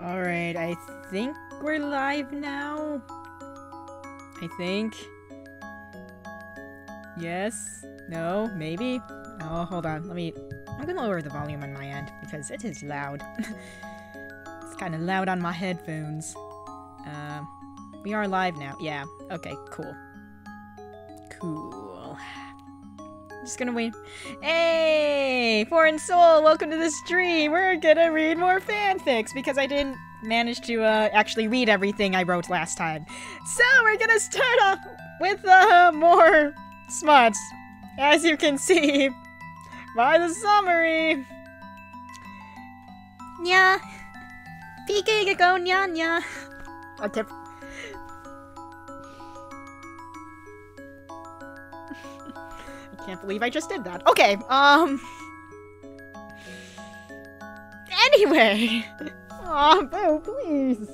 Alright, I think we're live now. I think. Yes? No? Maybe? Oh, hold on. I'm gonna lower the volume on my end because it is loud. It's kind of loud on my headphones. We are live now. Yeah. Okay, cool. Cool. Just gonna wait. Hey! Foreign Soul, welcome to the stream! We're gonna read more fanfics because I didn't manage to actually read everything I wrote last time. So we're gonna start off with more smuts, as you can see by the summary. Nya. Pika go nya nya. Okay. I can't believe I just did that. Okay, anyway. Aw, Boo, please.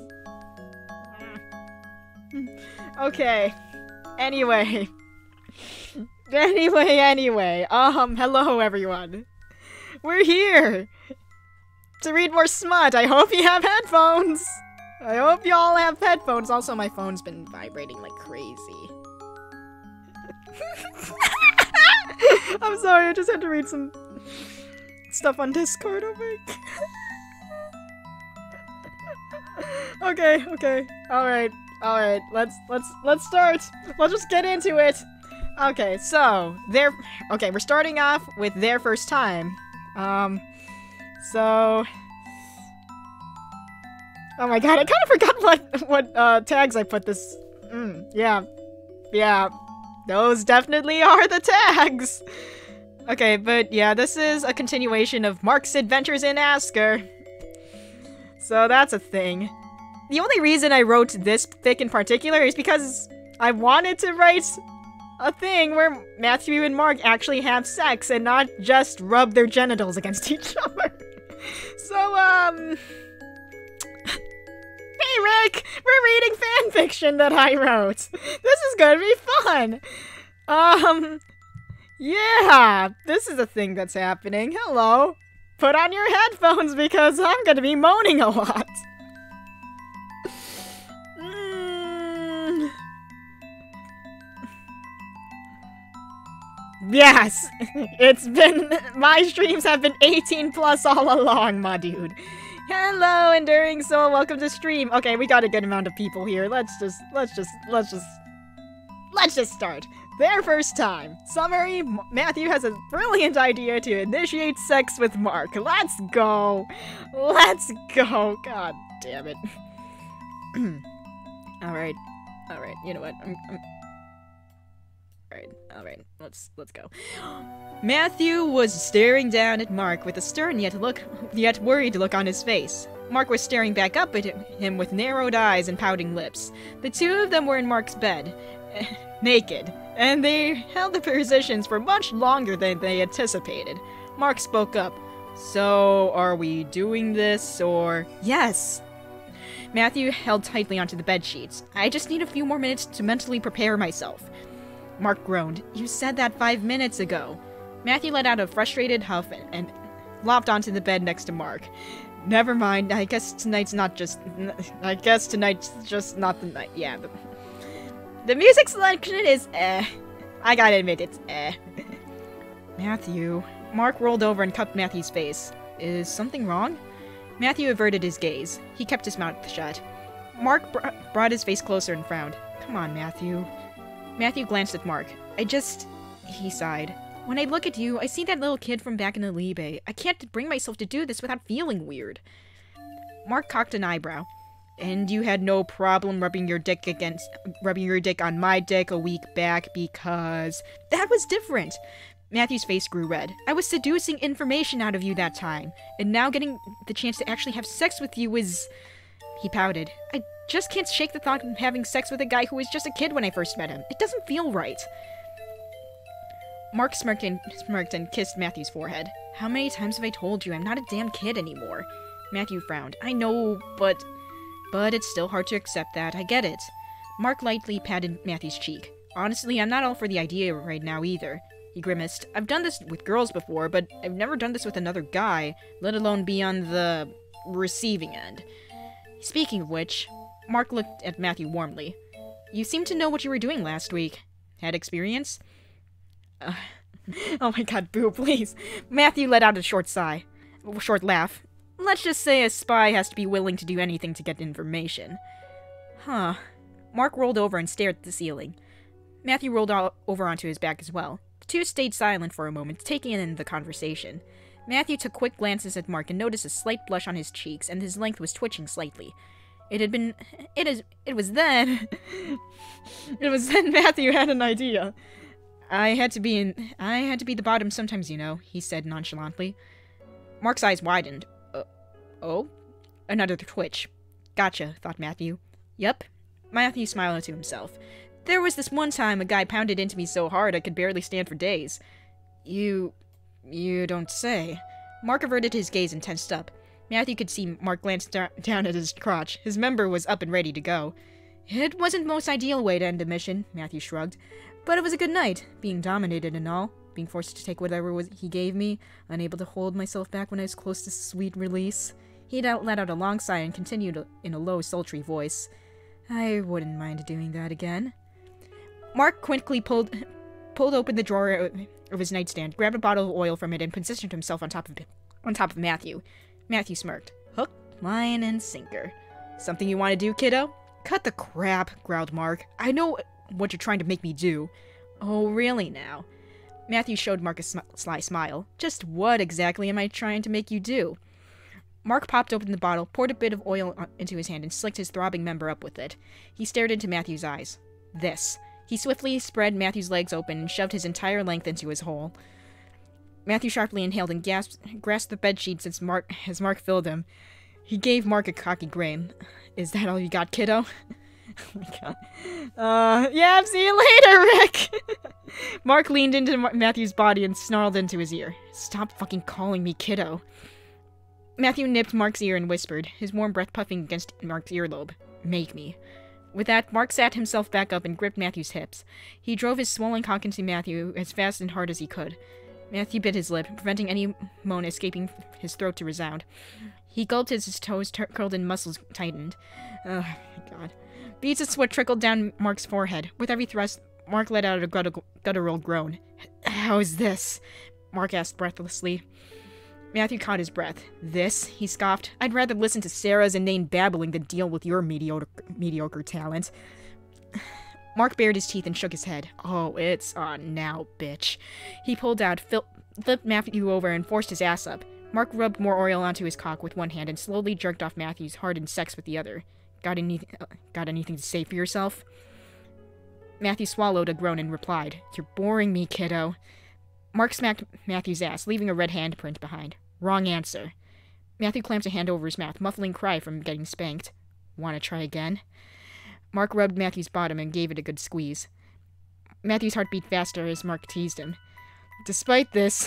Okay. Anyway. Anyway. Hello everyone. We're here to read more smut. I hope you have headphones. I hope you all have headphones. Also, my phone's been vibrating like crazy. I'm sorry, I just had to read some stuff on Discord. Oh my god. Okay. Alright. Let's start. Let's just get into it. Okay, so we're starting off with their first time. So oh my god, I kind of forgot what tags I put this. Yeah. Those definitely are the tags! Okay, but yeah, this is a continuation of Mark's adventures in Asker. So that's a thing. The only reason I wrote this fic in particular is because I wanted to write a thing where Matthew and Mark actually have sex and not just rub their genitals against each other. So, hey Rick! We're reading fanfiction that I wrote! This is gonna be fun! Yeah! This is a thing that's happening. Hello! Put on your headphones because I'm gonna be moaning a lot. Yes! My streams have been 18 plus all along, my dude. Hello, Enduring Soul, welcome to stream. Okay, we got a good amount of people here. Let's just start. Their first time. Summary, Matthew has a brilliant idea to initiate sex with Mark. Let's go. God damn it. Alright, you know what, Alright, let's go. Matthew was staring down at Mark with a stern yet worried look on his face. Mark was staring back up at him with narrowed eyes and pouting lips. The two of them were in Mark's bed, naked, and they held the positions for much longer than they anticipated. Mark spoke up. So, are we doing this, or— Yes! Matthew held tightly onto the bedsheets. I just need a few more minutes to mentally prepare myself. Mark groaned. You said that 5 minutes ago. Matthew let out a frustrated huff and lopped onto the bed next to Mark. Never mind, I guess tonight's just not the night. Yeah, the music selection is I gotta admit, it's Matthew. Mark rolled over and cupped Matthew's face. Is something wrong? Matthew averted his gaze. He kept his mouth shut. Mark brought his face closer and frowned. Come on, Matthew. Matthew glanced at Mark. He sighed. When I look at you, I see that little kid from back in the Libe. I can't bring myself to do this without feeling weird. Mark cocked an eyebrow. And you had no problem rubbing your dick on my dick a week back because— That was different! Matthew's face grew red. I was seducing information out of you that time, and now getting the chance to actually have sex with you is— He pouted. I just can't shake the thought of having sex with a guy who was just a kid when I first met him. It doesn't feel right. Mark smirked and kissed Matthew's forehead. How many times have I told you I'm not a damn kid anymore? Matthew frowned. I know, but it's still hard to accept that. I get it. Mark lightly patted Matthew's cheek. Honestly, I'm not all for the idea right now either. He grimaced. I've done this with girls before, but I've never done this with another guy, let alone be on the receiving end. Speaking of which, Mark looked at Matthew warmly. You seem to know what you were doing last week. Had experience? Oh my god, Boo, please. Matthew let out a short laugh. Let's just say a spy has to be willing to do anything to get information. Huh. Mark rolled over and stared at the ceiling. Matthew rolled over onto his back as well. The two stayed silent for a moment, taking in the conversation. Matthew took quick glances at Mark and noticed a slight blush on his cheeks, and his length was twitching slightly. It was then Matthew had an idea. I had to be the bottom sometimes, you know, he said nonchalantly. Mark's eyes widened. Oh? Another twitch. Gotcha, thought Matthew. Yup. Matthew smiled to himself. There was this one time a guy pounded into me so hard I could barely stand for days. You don't say. Mark averted his gaze and tensed up. Matthew could see Mark glance down at his crotch. His member was up and ready to go. It wasn't the most ideal way to end a mission, Matthew shrugged. But it was a good night, being dominated and all, being forced to take whatever he gave me, unable to hold myself back when I was close to sweet release. He let out a long sigh and continued in a low, sultry voice. I wouldn't mind doing that again. Mark quickly pulled open the drawer of his nightstand, grabbed a bottle of oil from it, and positioned himself on top of Matthew. Matthew smirked. Hook, line, and sinker. Something you want to do, kiddo? Cut the crap, growled Mark. I know what you're trying to make me do. Oh, really now? Matthew showed Mark a sly smile. Just what exactly am I trying to make you do? Mark popped open the bottle, poured a bit of oil into his hand, and slicked his throbbing member up with it. He stared into Matthew's eyes. This. He swiftly spread Matthew's legs open and shoved his entire length into his hole. Matthew sharply inhaled and grasped the bedsheets as Mark filled him. He gave Mark a cocky grin. Is that all you got, kiddo? Oh my god. Yeah, see you later, Rick! Mark leaned into Matthew's body and snarled into his ear. Stop fucking calling me kiddo. Matthew nipped Mark's ear and whispered, his warm breath puffing against Mark's earlobe. Make me. With that, Mark sat himself back up and gripped Matthew's hips. He drove his swollen cock into Matthew as fast and hard as he could. Matthew bit his lip, preventing any moan escaping his throat to resound. He gulped as his toes curled and muscles tightened. Oh, my god. Beads of sweat trickled down Mark's forehead. With every thrust, Mark let out a guttural groan. How is this? Mark asked breathlessly. Matthew caught his breath. This? He scoffed. I'd rather listen to Sarah's inane babbling than deal with your mediocre talent. Mark bared his teeth and shook his head. Oh, it's on now, bitch. He pulled out, flipped Matthew over, and forced his ass up. Mark rubbed more oil onto his cock with one hand and slowly jerked off Matthew's hardened sex with the other. Got anything to say for yourself? Matthew swallowed a groan and replied, You're boring me, kiddo. Mark smacked Matthew's ass, leaving a red handprint behind. Wrong answer. Matthew clamped a hand over his mouth, muffling cry from getting spanked. Wanna try again? Mark rubbed Matthew's bottom and gave it a good squeeze. Matthew's heart beat faster as Mark teased him. Despite this,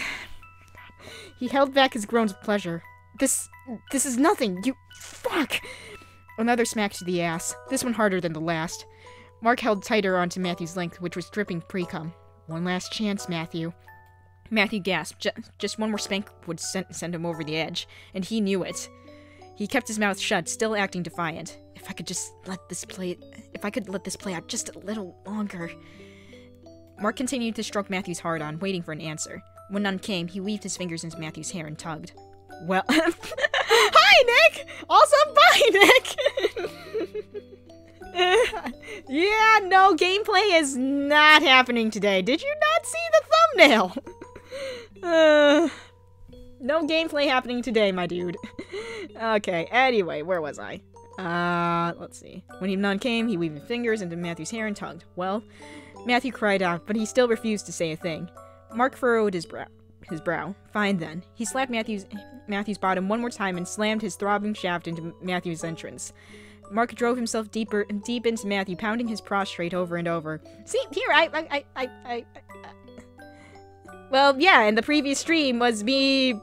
he held back his groans of pleasure. This is nothing, you fuck! Another smack to the ass, this one harder than the last. Mark held tighter onto Matthew's length, which was dripping pre-cum. One last chance, Matthew. Matthew gasped. Just one more spank would send him over the edge, and he knew it. He kept his mouth shut, still acting defiant. If I could let this play out just a little longer. Mark continued to stroke Matthew's hard-on, waiting for an answer. When none came, he weaved his fingers into Matthew's hair and tugged. Well, hi, Nick! Also, bye, Nick! Yeah, no, gameplay is not happening today. Did you not see the thumbnail? No gameplay happening today, my dude. Okay, anyway, where was I? Let's see. When none came, he weaved his fingers into Matthew's hair and tugged. Well, Matthew cried out, but he still refused to say a thing. Mark furrowed his brow. Fine then. He slapped Matthew's bottom one more time and slammed his throbbing shaft into Matthew's entrance. Mark drove himself deep into Matthew, pounding his prostrate over and over. See, here, well, yeah, and the previous stream was me,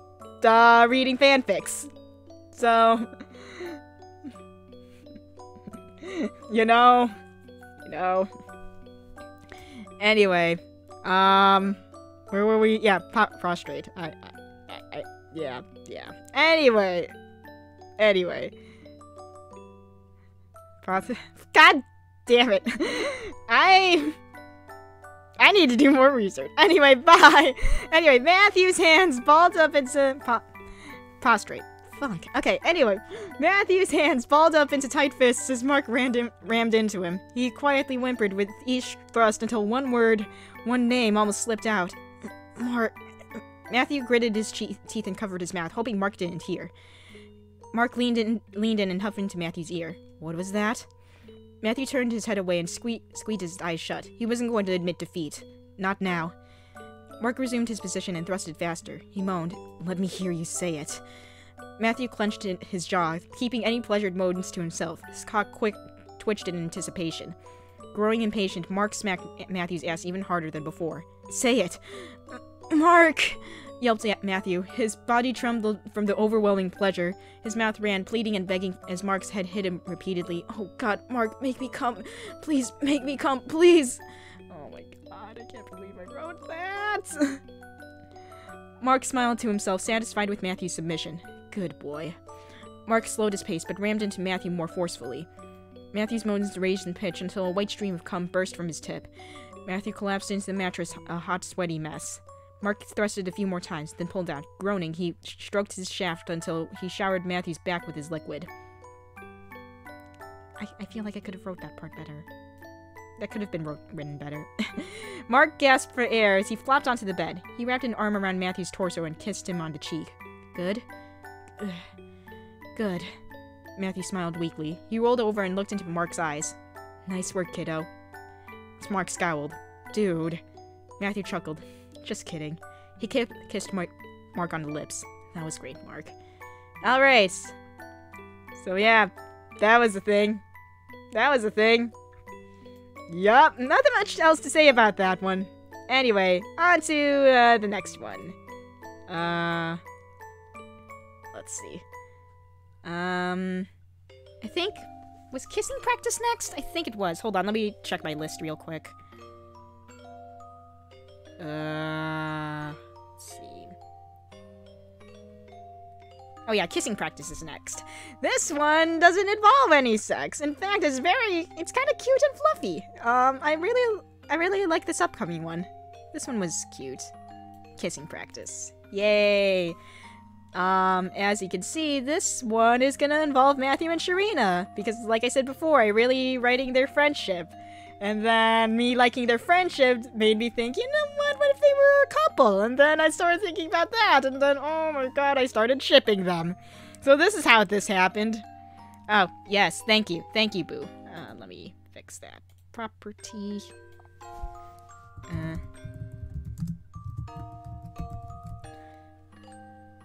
reading fanfics. So, you know. Anyway, where were we? Yeah, prostrate. Yeah. Anyway. God damn it. I need to do more research. Anyway, bye. Anyway, Matthew's hands balled up into prostrate. Fuck. Okay, anyway. Matthew's hands balled up into tight fists as Mark rammed into him. He quietly whimpered with each thrust until one name almost slipped out. Mark. Matthew gritted his teeth and covered his mouth, hoping Mark didn't hear. Mark leaned in and huffed into Matthew's ear. What was that? Matthew turned his head away and squeezed his eyes shut. He wasn't going to admit defeat. Not now. Mark resumed his position and thrusted faster. He moaned, "Let me hear you say it." Matthew clenched his jaw, keeping any pleasured moans to himself. His cock twitched in anticipation. Growing impatient, Mark smacked Matthew's ass even harder than before. "Say it! Mark!" yelped Matthew. His body trembled from the overwhelming pleasure. His mouth ran, pleading and begging as Mark's head hit him repeatedly. "Oh God, Mark, make me come! Please, make me come, please!" Oh my God, I can't believe I wrote that! Mark smiled to himself, satisfied with Matthew's submission. Good boy. Mark slowed his pace, but rammed into Matthew more forcefully. Matthew's moans raised in pitch until a white stream of cum burst from his tip. Matthew collapsed into the mattress, a hot, sweaty mess. Mark thrusted a few more times, then pulled out. Groaning, he stroked his shaft until he showered Matthew's back with his liquid. I feel like I could have wrote that part better. That could have been written better. Mark gasped for air as he flopped onto the bed. He wrapped an arm around Matthew's torso and kissed him on the cheek. Good? Good. Matthew smiled weakly. He rolled over and looked into Mark's eyes. Nice work, kiddo. Mark scowled. Dude. Matthew chuckled. Just kidding. He kissed Mark on the lips. That was great, Mark. Alright. So yeah, that was the thing. That was the thing. Yup, nothing much else to say about that one. Anyway, on to the next one. Let's see. I think... Was kissing practice next? I think it was. Hold on, let me check my list real quick. Let's see. Oh yeah, kissing practice is next. This one doesn't involve any sex. In fact, it's kind of cute and fluffy. I really like this upcoming one. This one was cute. Kissing practice. Yay! As you can see, this one is gonna involve Matthew and Sharina, because like I said before, I really writing their friendship. And then me liking their friendship made me think, you know what if they were a couple? And then I started thinking about that, and then, oh my God, I started shipping them. So this is how this happened. Oh, yes, thank you, boo. Let me fix that. Property.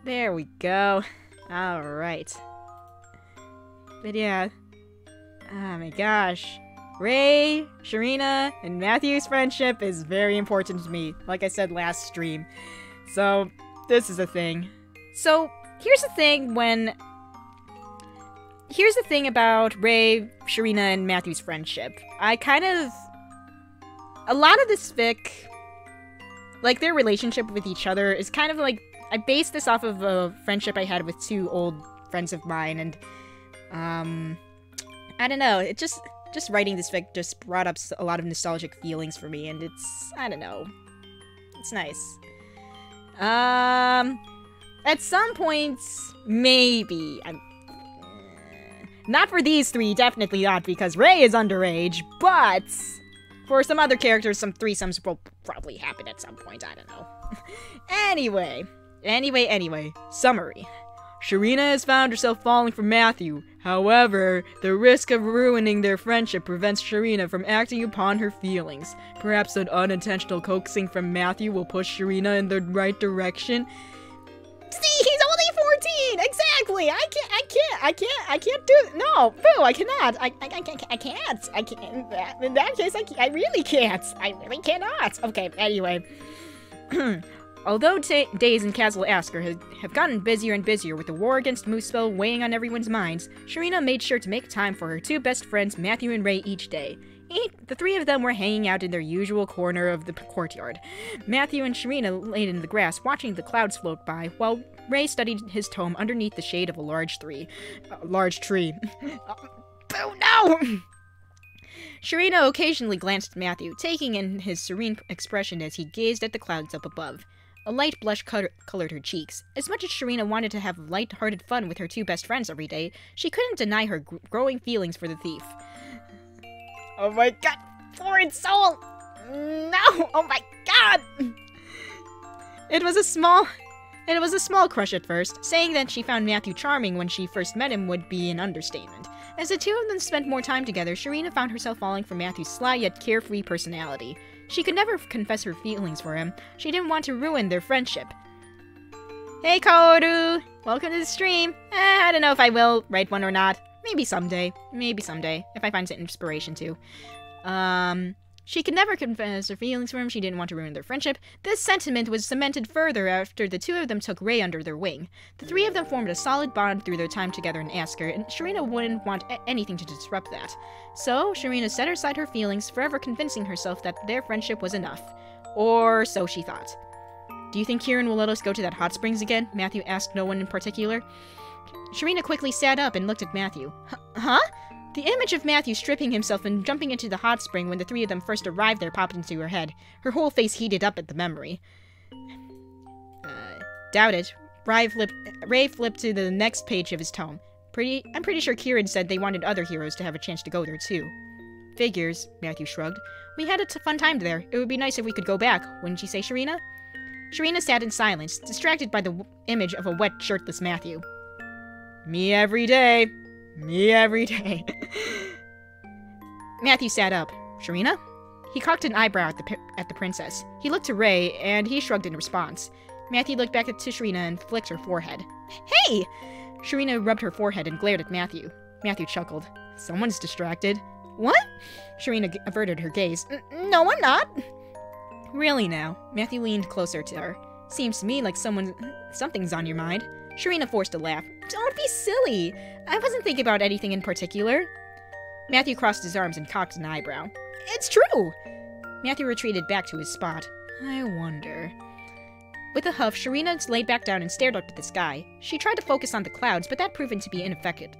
There we go. Alright. But yeah. Oh my gosh. Ray, Sharina, and Matthew's friendship is very important to me, like I said last stream. So, this is a thing. So, here's the thing about Ray, Sharina, and Matthew's friendship. A lot of this fic, like their relationship with each other is kind of like, I based this off of a friendship I had with two old friends of mine, and, I don't know, it just writing this fic just brought up a lot of nostalgic feelings for me, and it's, I don't know, it's nice. At some points, maybe, not for these three, definitely not, because Ray is underage, but for some other characters, some threesomes will probably happen at some point, I don't know. Anyway, summary. Sharina has found herself falling for Matthew. However, the risk of ruining their friendship prevents Sharina from acting upon her feelings. Perhaps an unintentional coaxing from Matthew will push Sharina in the right direction. See, he's only 14! Exactly! I can't do it. No, boo, I cannot. I can't. In that case, I really can't. I really cannot. Okay, anyway. Although days in Castle Asker have gotten busier and busier with the war against Moosefell weighing on everyone's minds, Sharina made sure to make time for her two best friends, Matthew and Ray, each day. The three of them were hanging out in their usual corner of the courtyard. Matthew and Sharina laid in the grass, watching the clouds float by, while Ray studied his tome underneath the shade of a large tree. Boo, no! Sharina occasionally glanced at Matthew, taking in his serene expression as he gazed at the clouds up above. A light blush colored her cheeks. As much as Sharina wanted to have light-hearted fun with her two best friends every day, she couldn't deny her growing feelings for the thief. Oh my god! Florid soul! No! Oh my god! It was a small crush at first. Saying that she found Matthew charming when she first met him would be an understatement. As the two of them spent more time together, Sharina found herself falling for Matthew's sly yet carefree personality. She could never confess her feelings for him. She didn't want to ruin their friendship. Hey, Kaoru! Welcome to the stream. I don't know if I will write one or not. Maybe someday. Maybe someday, if I find some inspiration to. She could never confess her feelings for him. She didn't want to ruin their friendship. This sentiment was cemented further after the two of them took Rei under their wing. The three of them formed a solid bond through their time together in Asker, and Sharina wouldn't want anything to disrupt that. So, Sharina set aside her feelings, forever convincing herself that their friendship was enough. Or so she thought. Do you think Kieran will let us go to that hot springs again? Matthew asked no one in particular. Sharina quickly sat up and looked at Matthew. Huh? The image of Matthew stripping himself and jumping into the hot spring when the three of them first arrived there popped into her head. Her whole face heated up at the memory. Doubt it. Ray flipped to the next page of his tome. I'm pretty sure Kieran said they wanted other heroes to have a chance to go there too. Figures, Matthew shrugged. We had a fun time there. It would be nice if we could go back, wouldn't you say, Sharina? Sharina sat in silence, distracted by the image of a wet, shirtless Matthew. Me every day. Me every day. Matthew sat up. Sharina? He cocked an eyebrow at the princess. He looked to Ray, and he shrugged in response. Matthew looked back at Sharina and flicked her forehead. Hey! Sharina rubbed her forehead and glared at Matthew. Matthew chuckled. Someone's distracted. What? Sharina averted her gaze. No, I'm not. Really now? Matthew leaned closer to her. Seems to me like something's on your mind. Sharina forced a laugh. Don't be silly. I wasn't thinking about anything in particular. Matthew crossed his arms and cocked an eyebrow. It's true! Matthew retreated back to his spot. I wonder. With a huff, Sharina laid back down and stared up at the sky. She tried to focus on the clouds, but that proved to be ineffective.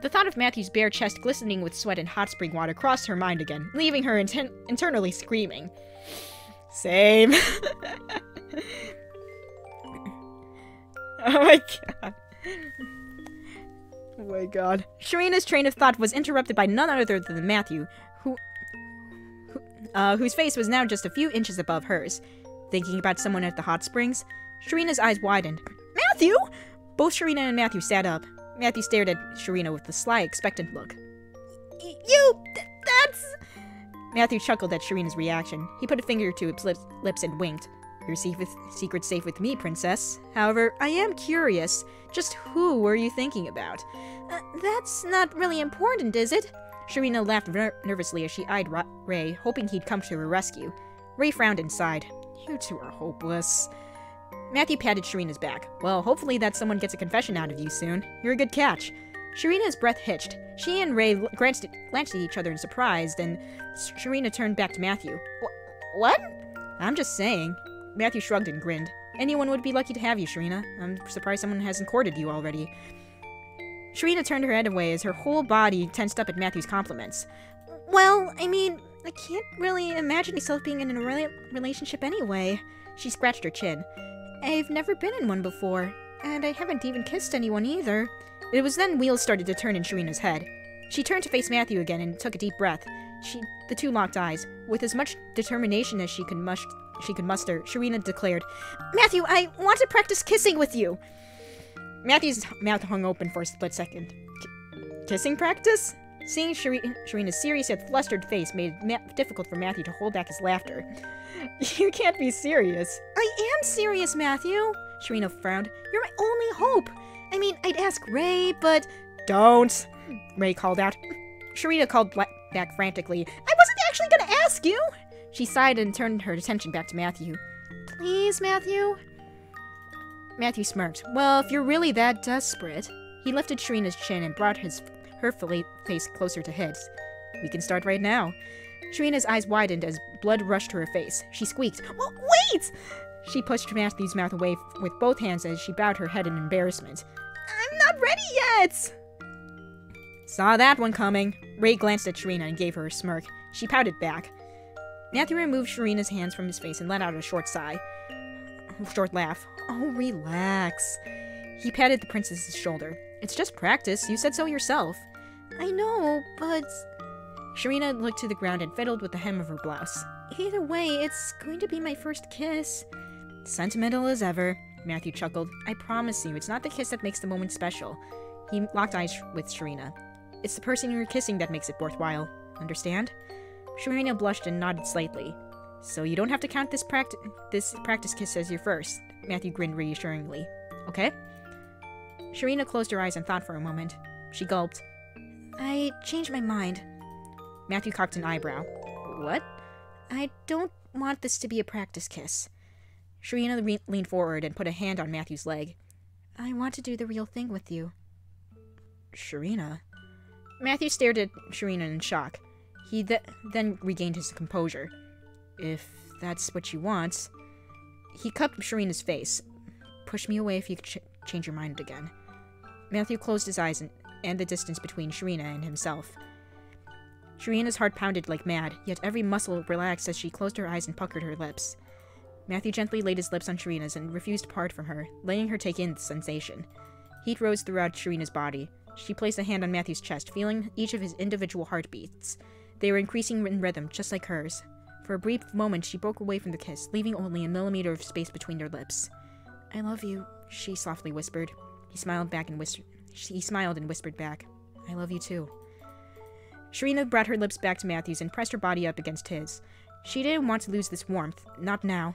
The thought of Matthew's bare chest glistening with sweat and hot spring water crossed her mind again, leaving her internally screaming. Same. Oh my god. Oh my god. Sharina's train of thought was interrupted by none other than Matthew, whose face was now just a few inches above hers. Thinking about someone at the hot springs? Sharina's eyes widened. Matthew! Both Sharina and Matthew sat up. Matthew stared at Sharina with a sly, expectant look. That's... Matthew chuckled at Sharina's reaction. He put a finger to his lips and winked. Your secret's safe with me, princess. However, I am curious. Just who were you thinking about? That's not really important, is it? Sharina laughed nervously as she eyed Ray, hoping he'd come to her rescue. Ray frowned and sighed. You two are hopeless. Matthew patted Sharina's back. Well, hopefully that someone gets a confession out of you soon. You're a good catch. Sharina's breath hitched. She and Ray glanced at each other in surprise, then Sharina turned back to Matthew. What? I'm just saying. Matthew shrugged and grinned. Anyone would be lucky to have you, Sharina. I'm surprised someone hasn't courted you already. Sharina turned her head away as her whole body tensed up at Matthew's compliments. Well, I mean, I can't really imagine myself being in a relationship anyway. She scratched her chin. I've never been in one before, and I haven't even kissed anyone either. It was then wheels started to turn in Sharina's head. She turned to face Matthew again and took a deep breath. The two locked eyes. With as much determination as she could muster, Sharina declared, Matthew, I want to practice kissing with you! Matthew's mouth hung open for a split second. Kissing practice? Seeing Sharina's serious yet flustered face made it difficult for Matthew to hold back his laughter. You can't be serious. I am serious, Matthew! Sharina frowned. You're my only hope! I mean, I'd ask Ray, but... Don't! Ray called out. Sharina called back frantically. I wasn't actually gonna ask you! She sighed and turned her attention back to Matthew. Please, Matthew? Matthew smirked. Well, if you're really that desperate... He lifted Sharina's chin and brought her face closer to his. We can start right now. Sharina's eyes widened as blood rushed to her face. She squeaked. Wait! She pushed Matthew's mouth away with both hands as she bowed her head in embarrassment. I'm not ready yet! Saw that one coming. Ray glanced at Sharina and gave her a smirk. She pouted back. Matthew removed Sharina's hands from his face and let out a short laugh. Oh, relax. He patted the princess's shoulder. It's just practice. You said so yourself. I know, but... Sharina looked to the ground and fiddled with the hem of her blouse. Either way, it's going to be my first kiss. Sentimental as ever, Matthew chuckled. I promise you, it's not the kiss that makes the moment special. He locked eyes with Sharina. It's the person you're kissing that makes it worthwhile. Understand? Sharina blushed and nodded slightly. So you don't have to count this practice kiss as your first. Matthew grinned reassuringly. Okay? Sharina closed her eyes and thought for a moment. She gulped. I changed my mind. Matthew cocked an eyebrow. What? I don't want this to be a practice kiss. Sharina leaned forward and put a hand on Matthew's leg. I want to do the real thing with you. Sharina? Matthew stared at Sharina in shock. He then regained his composure. If that's what you want... He cupped Sharina's face. Push me away if you change your mind again. Matthew closed his eyes and the distance between Sharina and himself. Sharina's heart pounded like mad, yet every muscle relaxed as she closed her eyes and puckered her lips. Matthew gently laid his lips on Sharina's and refused to part from her, letting her take in the sensation. Heat rose throughout Sharina's body. She placed a hand on Matthew's chest, feeling each of his individual heartbeats. They were increasing in rhythm, just like hers. For a brief moment, she broke away from the kiss, leaving only a millimeter of space between their lips. I love you, she softly whispered. He smiled and whispered back. I love you too. Sharina brought her lips back to Matthew's and pressed her body up against his. She didn't want to lose this warmth, not now.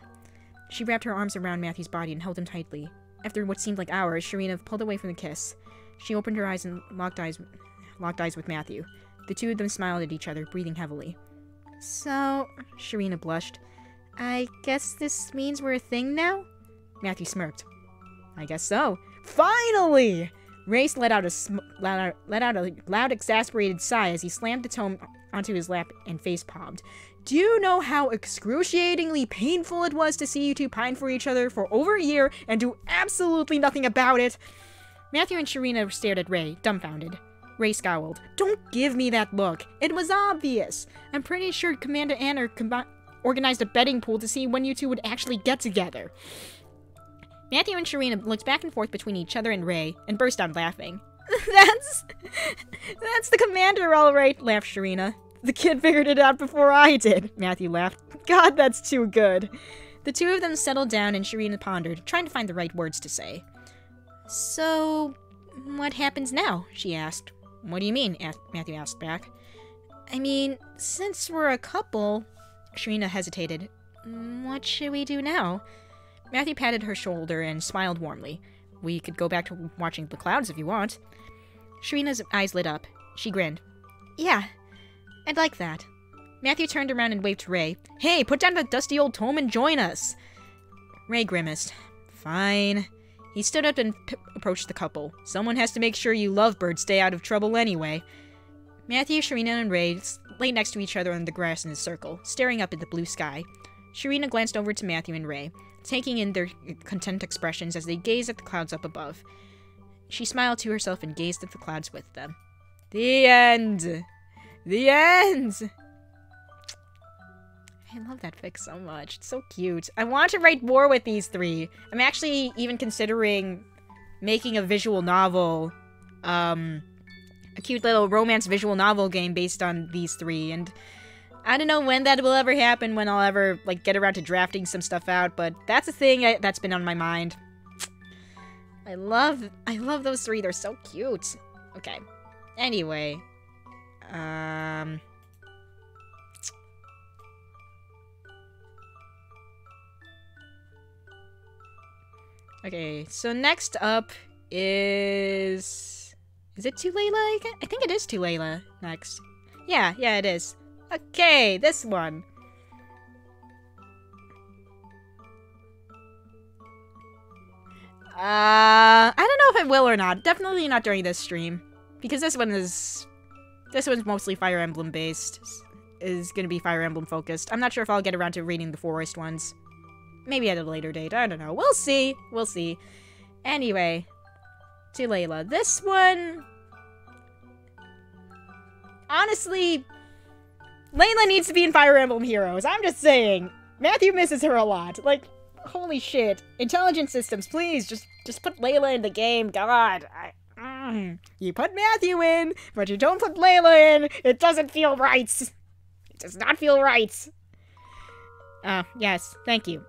She wrapped her arms around Matthew's body and held him tightly. After what seemed like hours, Sharina pulled away from the kiss. She opened her eyes and locked eyes with Matthew. The two of them smiled at each other, breathing heavily. So, Sharina blushed. I guess this means we're a thing now? Matthew smirked. I guess so. Finally! Race let out a loud, exasperated sigh as he slammed the tome onto his lap and face-palmed. Do you know how excruciatingly painful it was to see you two pine for each other for over a year and do absolutely nothing about it? Matthew and Sharina stared at Ray, dumbfounded. Ray scowled. Don't give me that look. It was obvious. I'm pretty sure Commander Anna organized a betting pool to see when you two would actually get together. Matthew and Sharina looked back and forth between each other and Ray, and burst out laughing. That's the commander, all right, laughed Sharina. The kid figured it out before I did, Matthew laughed. God, that's too good. The two of them settled down and Sharina pondered, trying to find the right words to say. So, what happens now? She asked. What do you mean? Matthew asked back. I mean, since we're a couple... Sharina hesitated. What should we do now? Matthew patted her shoulder and smiled warmly. We could go back to watching the clouds if you want. Sharina's eyes lit up. She grinned. Yeah, I'd like that. Matthew turned around and waved to Ray. Hey, put down that dusty old tome and join us. Ray grimaced. Fine. He stood up and approached the couple. Someone has to make sure you lovebirds stay out of trouble anyway. Matthew, Sharina, and Ray lay next to each other on the grass in a circle, staring up at the blue sky. Sharina glanced over to Matthew and Ray, taking in their content expressions as they gazed at the clouds up above. She smiled to herself and gazed at the clouds with them. The end! The end! I love that fic so much. It's so cute. I want to write more with these three. I'm actually even considering making a visual novel, a cute little romance visual novel game based on these three, and I don't know when that will ever happen, when I'll ever, like, get around to drafting some stuff out, but that's a thing that's been on my mind. I love those three. They're so cute. Okay. Anyway. Okay, so next up is it Tulayla? I think it is Tulayla next. Yeah, it is. Okay, this one. I don't know if it will or not. Definitely not during this stream. Because this one's mostly Fire Emblem based. Is gonna be Fire Emblem focused. I'm not sure if I'll get around to reading the Forest ones. Maybe at a later date. I don't know. We'll see. We'll see. Anyway, Tulayla. This one... honestly, Layla needs to be in Fire Emblem Heroes. I'm just saying. Matthew misses her a lot. Like, holy shit. Intelligent systems, please, just put Layla in the game. God, you put Matthew in, but you don't put Layla in. It doesn't feel right. It does not feel right. Yes, thank you.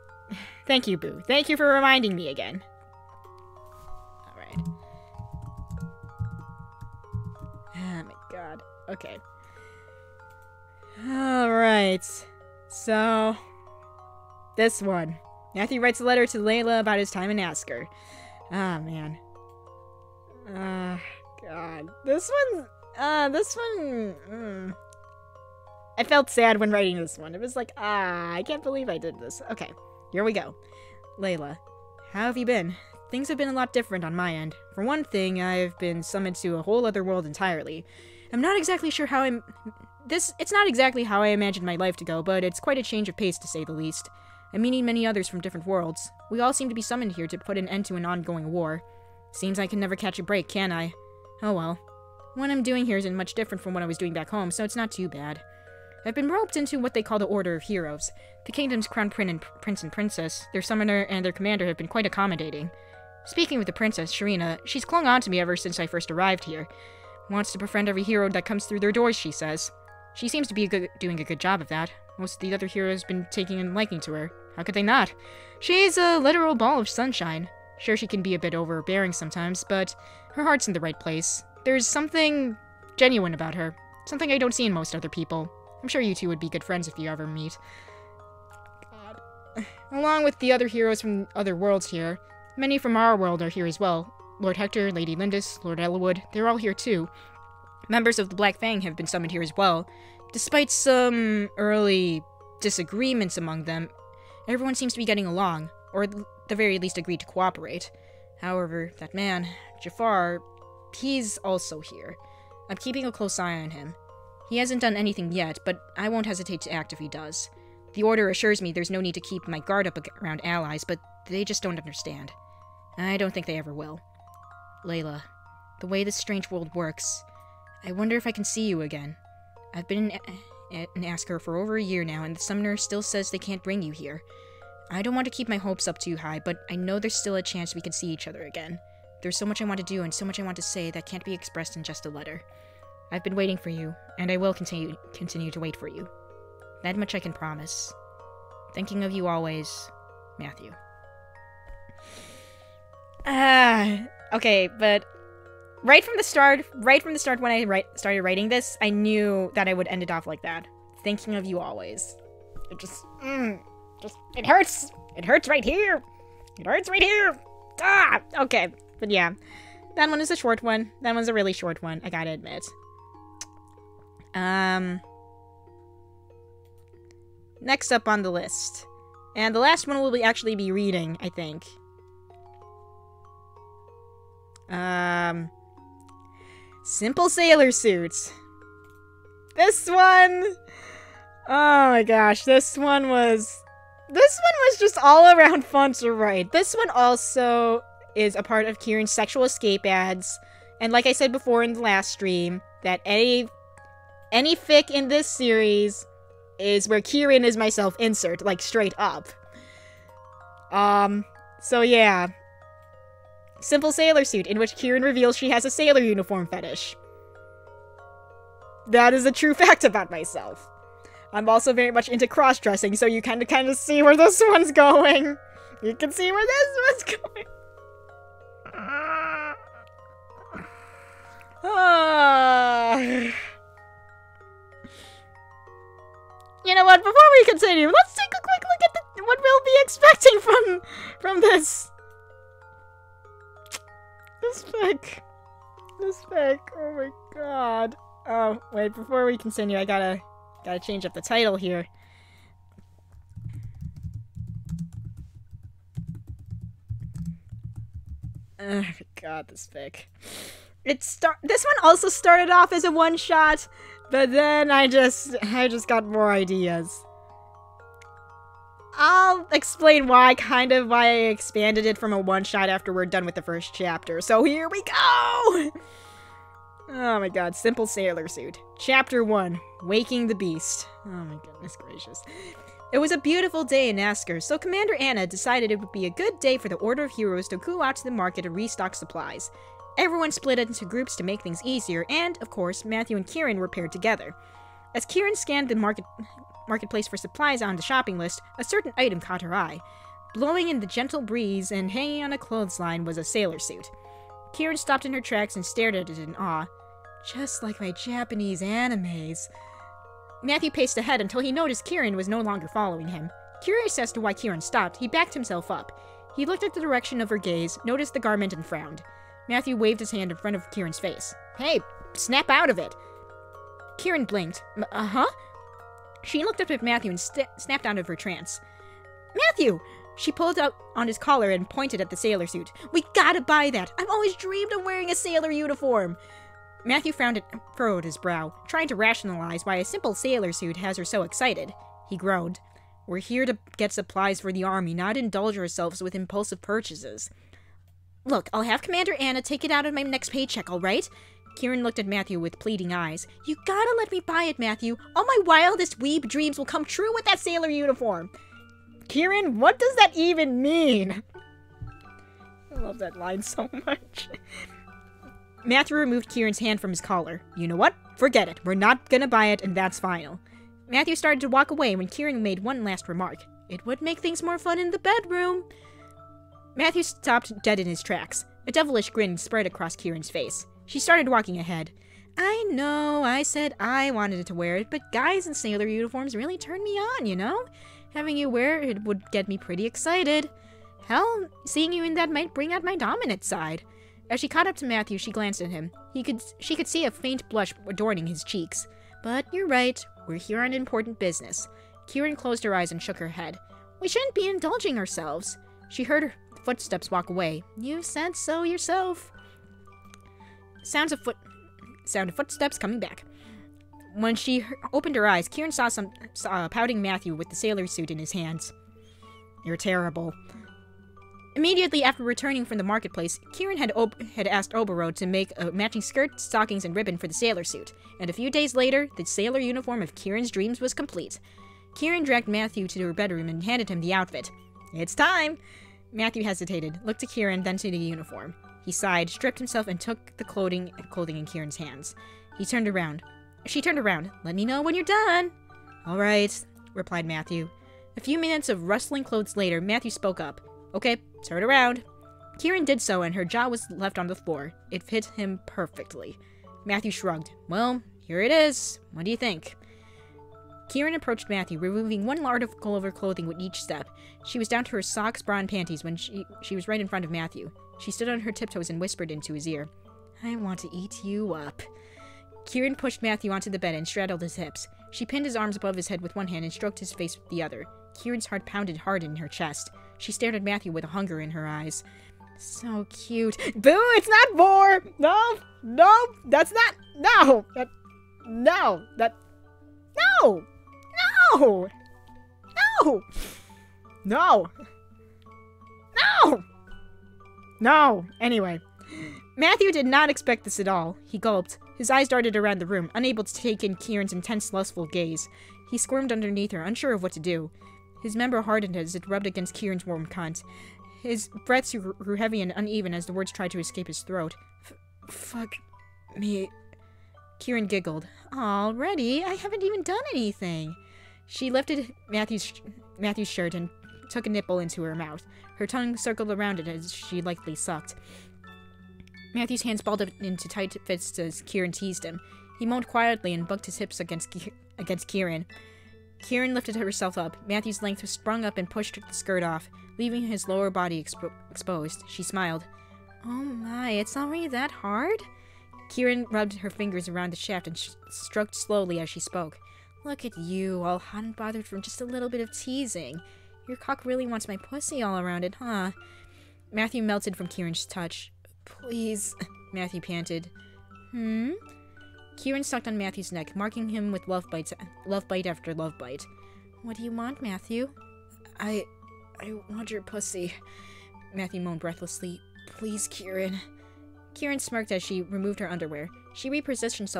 Thank you, Boo. Thank you for reminding me again. Alright. Oh my god. Okay. Alright. So, this one. Matthew writes a letter to Layla about his time in Asker. Ah, man. God. This one, I felt sad when writing this one. It was like, I can't believe I did this. Okay, here we go. Layla, how have you been? Things have been a lot different on my end. For one thing, I've been summoned to a whole other world entirely. I'm not exactly sure how it's not exactly how I imagined my life to go, but it's quite a change of pace to say the least. I'm meeting many others from different worlds. We all seem to be summoned here to put an end to an ongoing war. Seems I can never catch a break, can I? Oh well. What I'm doing here isn't much different from what I was doing back home, so it's not too bad. I've been roped into what they call the Order of Heroes. The kingdom's crown prince and princess, their summoner, and their commander have been quite accommodating. Speaking with the princess, Sharina, she's clung on to me ever since I first arrived here. Wants to befriend every hero that comes through their doors, she says. She seems to be doing a good job of that. Most of the other heroes have been taking a liking to her. How could they not? She's a literal ball of sunshine. Sure, she can be a bit overbearing sometimes, but her heart's in the right place. There's something genuine about her. Something I don't see in most other people. I'm sure you two would be good friends if you ever meet. God. Along with the other heroes from other worlds here, many from our world are here as well. Lord Hector, Lady Lindis, Lord Ellawood, they're all here too. Members of the Black Fang have been summoned here as well. Despite some early disagreements among them, everyone seems to be getting along, or at the very least agreed to cooperate. However, that man, Jafar, he's also here. I'm keeping a close eye on him. He hasn't done anything yet, but I won't hesitate to act if he does. The Order assures me there's no need to keep my guard up around allies, but they just don't understand. I don't think they ever will. Layla, the way this strange world works, I wonder if I can see you again. I've been in Asker for over a year now, and the summoner still says they can't bring you here. I don't want to keep my hopes up too high, but I know there's still a chance we can see each other again. There's so much I want to do and so much I want to say that can't be expressed in just a letter. I've been waiting for you, and I will continue to wait for you. That much I can promise. Thinking of you always, Matthew. Okay, but right from the start when I started writing this, I knew that I would end it off like that. Thinking of you always. It just, it hurts. It hurts right here. It hurts right here. Okay, but yeah. That one is a short one. That one's a really short one, I gotta admit. Next up on the list. And the last one we'll actually be reading, I think. Simple Sailor Suit. This one... Oh my gosh, this one was just all around fun to write. This one also is a part of Kieran's sexual escape ads. And like I said before in the last stream, that any fic in this series is where Kieran is myself insert, like straight up. So yeah. Simple Sailor Suit, in which Kieran reveals she has a sailor uniform fetish. That is a true fact about myself. I'm also very much into cross-dressing, so you kind of see where this one's going. You can see where this one's going. You know what? Before we continue, let's take a quick look at what we'll be expecting from this. This fic. Oh my god. Oh wait, before we continue, I gotta change up the title here. Oh my god, this fic. This one also started off as a one-shot, but then I just got more ideas. I'll explain why I expanded it from a one-shot after we're done with the first chapter. So here we go! Oh my god, Simple Sailor Suit. Chapter 1, Waking the Beast. Oh my goodness gracious. It was a beautiful day in Asker, so Commander Anna decided it would be a good day for the Order of Heroes to go out to the market and restock supplies. Everyone split into groups to make things easier, and, of course, Matthew and Kieran were paired together. As Kieran scanned the marketplace for supplies on the shopping list, a certain item caught her eye. Blowing in the gentle breeze and hanging on a clothesline was a sailor suit. Kieran stopped in her tracks and stared at it in awe. Just like my Japanese animes. Matthew paced ahead until he noticed Kieran was no longer following him. Curious as to why Kieran stopped, he backed himself up. He looked at the direction of her gaze, noticed the garment, and frowned. Matthew waved his hand in front of Kieran's face. Hey, snap out of it! Kieran blinked. Uh-huh? She looked up at Matthew and snapped out of her trance. Matthew! She pulled out on his collar and pointed at the sailor suit. We gotta buy that! I've always dreamed of wearing a sailor uniform! Matthew furrowed his brow, trying to rationalize why a simple sailor suit has her so excited. He groaned. We're here to get supplies for the army, not indulge ourselves with impulsive purchases. Look, I'll have Commander Anna take it out of my next paycheck, alright? Kieran looked at Matthew with pleading eyes. You gotta let me buy it, Matthew. All my wildest weeb dreams will come true with that sailor uniform. Kieran, what does that even mean? I love that line so much. Matthew removed Kieran's hand from his collar. You know what? Forget it. We're not gonna buy it, and that's final. Matthew started to walk away when Kieran made one last remark. It would make things more fun in the bedroom. Matthew stopped dead in his tracks. A devilish grin spread across Kieran's face. She started walking ahead. I know, I said I wanted to wear it, but guys in sailor uniforms really turn me on, you know? Having you wear it would get me pretty excited. Hell, seeing you in that might bring out my dominant side. As she caught up to Matthew, she glanced at him. She could see a faint blush adorning his cheeks. But you're right, we're here on important business. Kieran closed her eyes and shook her head. We shouldn't be indulging ourselves. She heard her footsteps walk away. You said so yourself. Sound of footsteps coming back. When she opened her eyes, Kieran saw a pouting Matthew with the sailor suit in his hands. You're terrible. Immediately after returning from the marketplace, Kieran had asked Oberode to make a matching skirt, stockings, and ribbon for the sailor suit, and a few days later, the sailor uniform of Kieran's dreams was complete. Kieran dragged Matthew to her bedroom and handed him the outfit. It's time! Matthew hesitated, looked to Kieran, then to the uniform. He sighed, stripped himself, and took the clothing in Kieran's hands. She turned around. Let me know when you're done. All right, replied Matthew. A few minutes of rustling clothes later, Matthew spoke up. Okay, turn around. Kieran did so, and her jaw was left on the floor. It fit him perfectly. Matthew shrugged. Well, here it is. What do you think? Kieran approached Matthew, removing one article of her clothing with each step. She was down to her socks, bra, and panties when she was right in front of Matthew. She stood on her tiptoes and whispered into his ear. I want to eat you up. Kieran pushed Matthew onto the bed and straddled his hips. She pinned his arms above his head with one hand and stroked his face with the other. Kieran's heart pounded hard in her chest. She stared at Matthew with a hunger in her eyes. So cute. Boo, it's not Vor! No, that's not, no! No! Anyway. Matthew did not expect this at all. He gulped. His eyes darted around the room, unable to take in Kieran's intense, lustful gaze. He squirmed underneath her, unsure of what to do. His member hardened as it rubbed against Kieran's warm cunt. His breaths grew heavy and uneven as the words tried to escape his throat. Fuck me. Kieran giggled. Already? I haven't even done anything. She lifted Matthew's shirt and took a nipple into her mouth. Her tongue circled around it as she lightly sucked. Matthew's hands balled up into tight fists as Kieran teased him. He moaned quietly and bucked his hips against Kieran. Kieran lifted herself up. Matthew's length sprung up and pushed the skirt off, leaving his lower body exposed. She smiled. Oh my, it's already that hard? Kieran rubbed her fingers around the shaft and stroked slowly as she spoke. Look at you, all hot and bothered from just a little bit of teasing. Your cock really wants my pussy all around it, huh? Matthew melted from Kieran's touch. Please, Matthew panted. Kieran sucked on Matthew's neck, marking him with love bite after love bite. What do you want, Matthew? I want your pussy, Matthew moaned breathlessly. Please, Kieran. Kieran smirked as she removed her underwear. She repositioned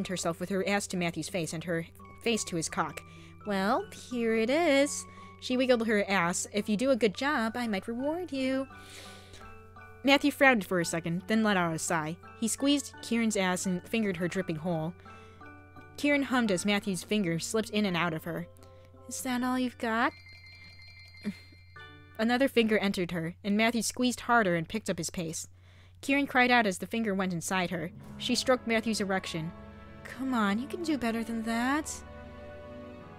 herself with her ass to Matthew's face and her face to his cock. Well, here it is. She wiggled her ass. If you do a good job, I might reward you. Matthew frowned for a second, then let out a sigh. He squeezed Kieran's ass and fingered her dripping hole. Kieran hummed as Matthew's finger slipped in and out of her. Is that all you've got? Another finger entered her, and Matthew squeezed harder and picked up his pace. Kieran cried out as the finger went inside her. She stroked Matthew's erection. Come on, you can do better than that.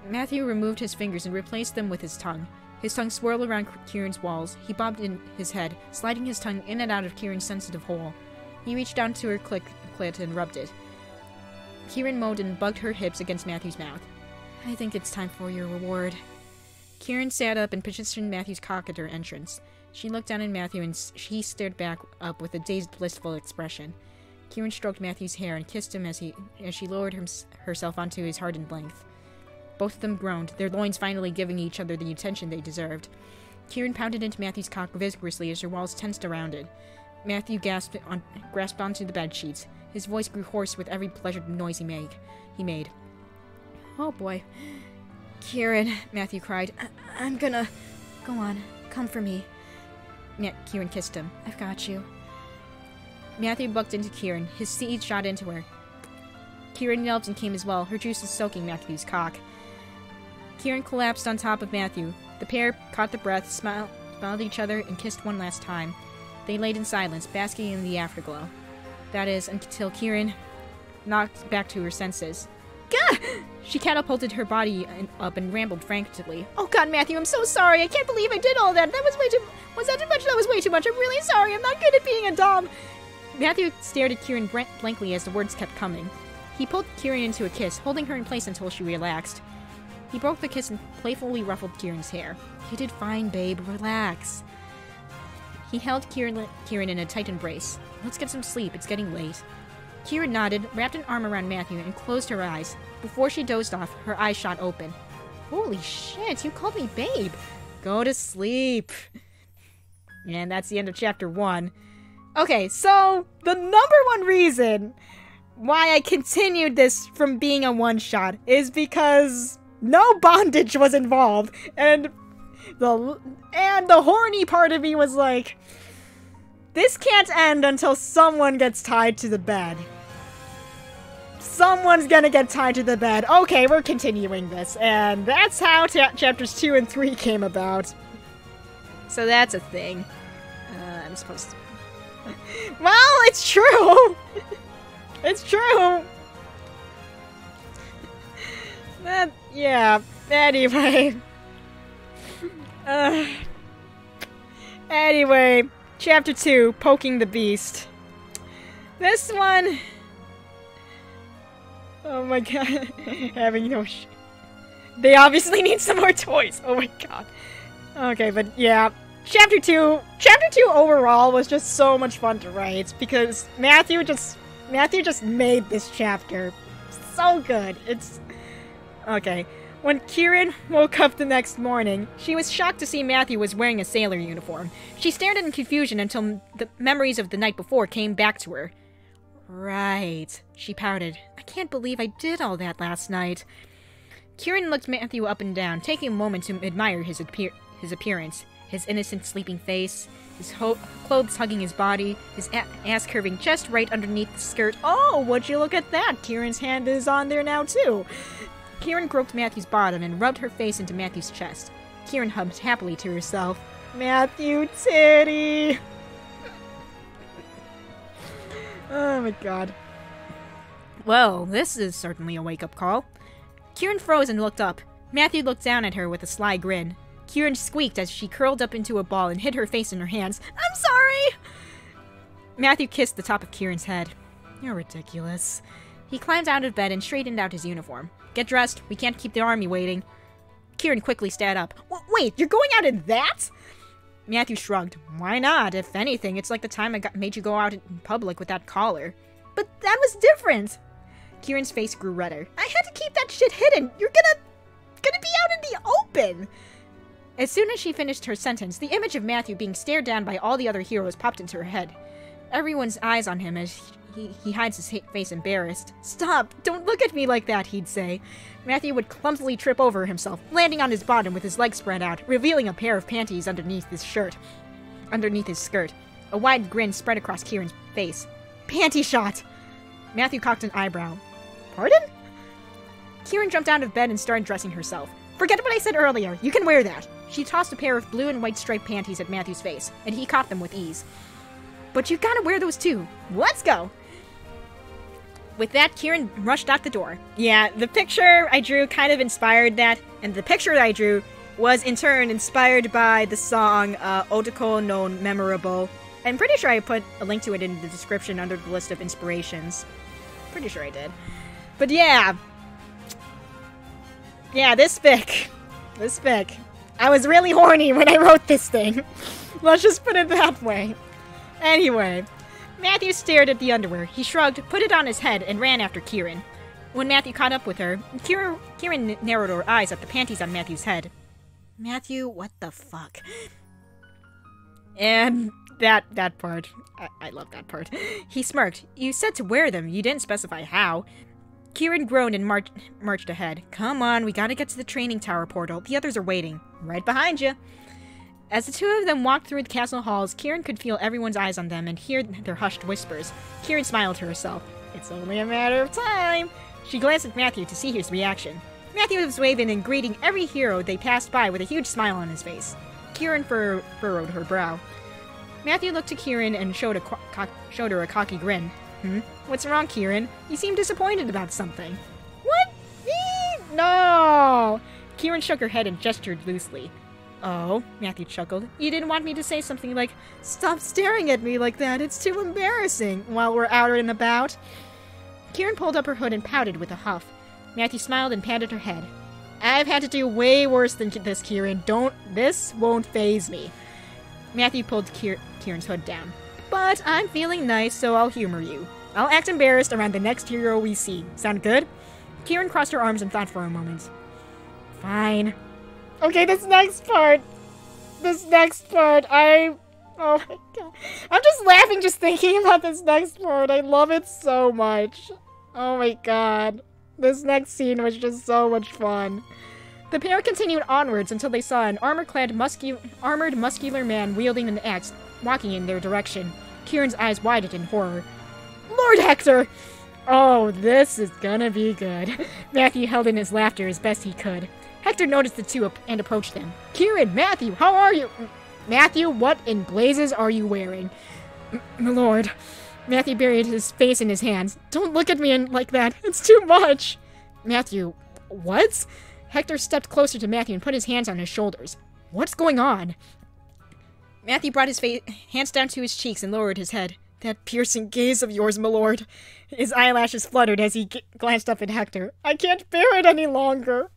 Matthew removed his fingers and replaced them with his tongue. His tongue swirled around Kieran's walls. He bobbed in his head, sliding his tongue in and out of Kieran's sensitive hole. He reached down to her clit and rubbed it. Kieran moaned and bugged her hips against Matthew's mouth. I think it's time for your reward. Kieran sat up and positioned Matthew's cock at her entrance. She looked down at Matthew and he stared back up with a dazed, blissful expression. Kieran stroked Matthew's hair and kissed him as she lowered herself onto his hardened length. Both of them groaned, their loins finally giving each other the attention they deserved. Kieran pounded into Matthew's cock vigorously as her walls tensed around it. Matthew grasped onto the bed sheets. His voice grew hoarse with every pleasured noise he made. Oh boy. Kieran, Matthew cried. I'm gonna... Go on, come for me. Kieran kissed him. I've got you. Matthew bucked into Kieran. His seed shot into her. Kieran yelped and came as well, her juices soaking Matthew's cock. Kieran collapsed on top of Matthew. The pair caught the breath, smiled at each other, and kissed one last time. They laid in silence, basking in the afterglow. That is, until Kieran knocked back to her senses. Gah! She catapulted her body up and rambled frantically. Oh god, Matthew, I'm so sorry. I can't believe I did all that. That was way too... Was that too much? That was way too much. I'm really sorry. I'm not good at being a dom. Matthew stared at Kieran blankly as the words kept coming. He pulled Kieran into a kiss, holding her in place until she relaxed. He broke the kiss and playfully ruffled Kieran's hair. You did fine, babe. Relax. He held Kieran in a tight embrace. Let's get some sleep. It's getting late. Kieran nodded, wrapped an arm around Matthew, and closed her eyes. Before she dozed off, her eyes shot open. Holy shit, you called me babe. Go to sleep. And that's the end of chapter 1. Okay, so the number one reason why I continued this from being a one-shot is because no bondage was involved, and the horny part of me was like, this can't end until someone gets tied to the bed. Someone's gonna get tied to the bed. Okay, we're continuing this, and that's how chapters 2 and 3 came about. So that's a thing. I'm supposed to... Well, it's true! It's true! Yeah, anyway. Anyway, chapter 2, Poking the Beast. This one... Oh my god. Having no They obviously need some more toys. Oh my god. Okay, but yeah. Chapter 2 overall was just so much fun to write because Matthew just made this chapter so good. It's okay. When Kieran woke up the next morning, she was shocked to see Matthew was wearing a sailor uniform. She stared in confusion until the memories of the night before came back to her. Right, she pouted. I can't believe I did all that last night. Kieran looked Matthew up and down, taking a moment to admire his appearance. His innocent sleeping face, his clothes hugging his body, his ass curving just right underneath the skirt. Oh, would you look at that? Kieran's hand is on there now, too. Kieran groped Matthew's bottom and rubbed her face into Matthew's chest. Kieran hummed happily to herself. Matthew titty! Oh my god. Well, this is certainly a wake-up call. Kieran froze and looked up. Matthew looked down at her with a sly grin. Kieran squeaked as she curled up into a ball and hid her face in her hands. I'm sorry! Matthew kissed the top of Kieran's head. You're ridiculous. He climbed out of bed and straightened out his uniform. Get dressed. We can't keep the army waiting. Kieran quickly sat up. Wait, you're going out in that? Matthew shrugged. Why not? If anything, it's like the time I made you go out in public with that collar. But that was different. Kieran's face grew redder. I had to keep that shit hidden. You're gonna be out in the open. As soon as she finished her sentence, the image of Matthew being stared down by all the other heroes popped into her head. Everyone's eyes on him as he hides his face embarrassed. "Stop! Don't look at me like that," he'd say. Matthew would clumsily trip over himself, landing on his bottom with his legs spread out, revealing a pair of panties underneath his skirt. A wide grin spread across Kieran's face. "Panty shot!" Matthew cocked an eyebrow. "Pardon?" Kieran jumped out of bed and started dressing herself. "Forget what I said earlier. You can wear that." She tossed a pair of blue and white striped panties at Matthew's face, and he caught them with ease. "But you gotta wear those too. Let's go!" With that, Kieran rushed out the door. Yeah, the picture I drew kind of inspired that, and the picture that I drew was in turn inspired by the song Otoko no Memorable. I'm pretty sure I put a link to it in the description under the list of inspirations. Pretty sure I did. But yeah. Yeah, this fic. I was really horny when I wrote this thing. Let's just put it that way. Anyway. Matthew stared at the underwear. He shrugged, put it on his head, and ran after Kieran. When Matthew caught up with her, Kieran narrowed her eyes at the panties on Matthew's head. "Matthew, what the fuck?" And that part. I love that part. He smirked. "You said to wear them. You didn't specify how." Kieran groaned and marched ahead. "Come on, we gotta get to the training tower portal. The others are waiting. Right behind you." As the two of them walked through the castle halls, Kieran could feel everyone's eyes on them and hear their hushed whispers. Kieran smiled to herself. It's only a matter of time. She glanced at Matthew to see his reaction. Matthew was waving and greeting every hero they passed by with a huge smile on his face. Kieran furrowed her brow. Matthew looked to Kieran and showed her a cocky grin. What's wrong, Kieran? You seem disappointed about something." "What? Me? No!" Kieran shook her head and gestured loosely. "Oh," Matthew chuckled. "You didn't want me to say something like, 'Stop staring at me like that, it's too embarrassing,' while we're out and about?" Kieran pulled up her hood and pouted with a huff. Matthew smiled and patted her head. "I've had to do way worse than this, Kieran. This won't faze me." Matthew pulled Kieran's hood down. "But I'm feeling nice, so I'll humor you. I'll act embarrassed around the next hero we see. Sound good?" Kieran crossed her arms and thought for a moment. "Fine." Okay, this next part, oh my god. I'm just laughing just thinking about this next part. I love it so much. Oh my god. This next scene was just so much fun. The pair continued onwards until they saw an armor-clad, armored, muscular man wielding an axe walking in their direction. Kieran's eyes widened in horror. "Lord Hector!" "Oh, this is gonna be good." Matthew held in his laughter as best he could. Hector noticed the two and approached them. "Kieran, Matthew, how are you?" "Matthew, what in blazes are you wearing?" "My lord." Matthew buried his face in his hands. "Don't look at me like that. It's too much." "Matthew, what?" Hector stepped closer to Matthew and put his hands on his shoulders. "What's going on?" Matthew brought his hands down to his cheeks and lowered his head. "That piercing gaze of yours, my lord." His eyelashes fluttered as he glanced up at Hector. "I can't bear it any longer."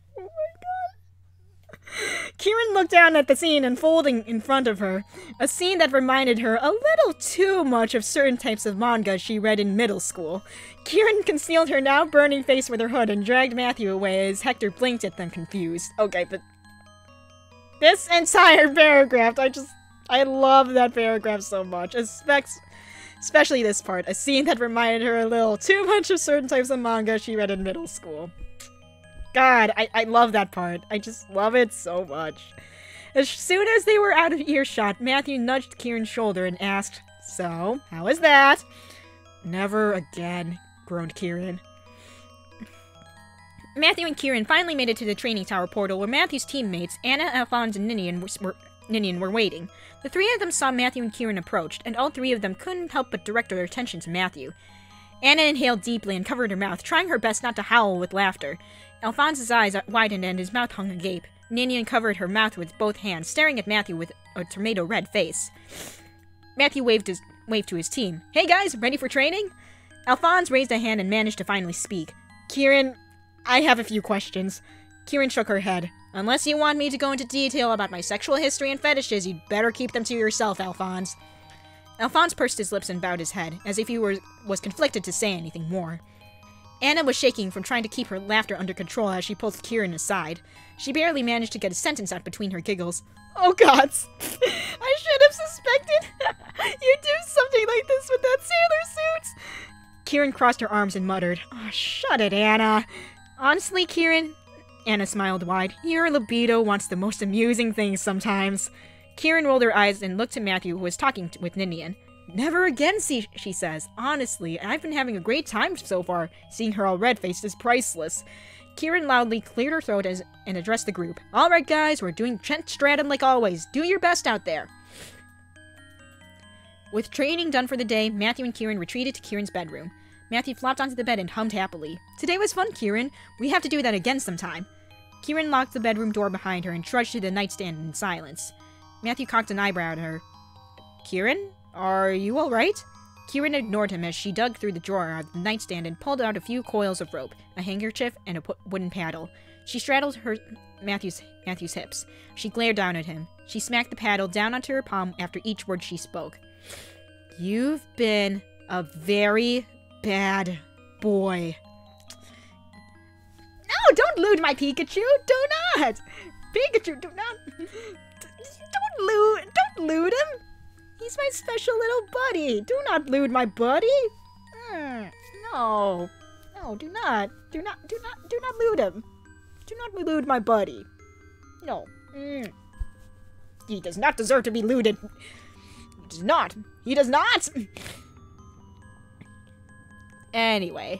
Kieran looked down at the scene unfolding in front of her, a scene that reminded her a little too much of certain types of manga she read in middle school. Kieran concealed her now burning face with her hood and dragged Matthew away as Hector blinked at them confused. Okay, but this entire paragraph, I love that paragraph so much, especially this part, a scene that reminded her a little too much of certain types of manga she read in middle school. God, I love that part. I just love it so much. As soon as they were out of earshot, Matthew nudged Kieran's shoulder and asked, "So, how is that?" "Never again," groaned Kieran. Matthew and Kieran finally made it to the training tower portal where Matthew's teammates, Anna, Alphonse, and Ninian were waiting. The three of them saw Matthew and Kieran approached, and all three of them couldn't help but direct their attention to Matthew. Anna inhaled deeply and covered her mouth, trying her best not to howl with laughter. Alphonse's eyes widened and his mouth hung agape. Ninian covered her mouth with both hands, staring at Matthew with a tomato-red face. Matthew waved to his team. "Hey guys, ready for training?" Alphonse raised a hand and managed to finally speak. "Kieran, I have a few questions." Kieran shook her head. "Unless you want me to go into detail about my sexual history and fetishes, you'd better keep them to yourself, Alphonse." Alphonse pursed his lips and bowed his head, as if he was conflicted to say anything more. Anna was shaking from trying to keep her laughter under control as she pulled Kieran aside. She barely managed to get a sentence out between her giggles. "Oh gods, I should have suspected you'd do something like this with Kieran crossed her arms and muttered, "Oh, shut it, Anna." "Honestly, Kieran," Anna smiled wide, "your libido wants the most amusing things sometimes." Kieran rolled her eyes and looked to Matthew, who was talking with Ninian. "Never again, she says. Honestly, I've been having a great time so far. Seeing her all red-faced is priceless." Kieran loudly cleared her throat and addressed the group. "Alright guys, we're doing Trent Stratum like always. Do your best out there." With training done for the day, Matthew and Kieran retreated to Kieran's bedroom. Matthew flopped onto the bed and hummed happily. "Today was fun, Kieran. We have to do that again sometime." Kieran locked the bedroom door behind her and trudged to the nightstand in silence. Matthew cocked an eyebrow at her. "Kieran? Are you alright?" Kieran ignored him as she dug through the drawer of the nightstand and pulled out a few coils of rope, a handkerchief, and a wooden paddle. She straddled Matthew's hips. She glared down at him. She smacked the paddle down onto her palm after each word she spoke. "You've been a very bad boy." "No, don't lewd my Pikachu! Do not! Pikachu, do not! Don't lewd him! He's my special little buddy! Do not lewd my buddy! No. No, do not lewd him! Do not lewd my buddy! No. He does not deserve to be lewded! He does not! He does not! Anyway.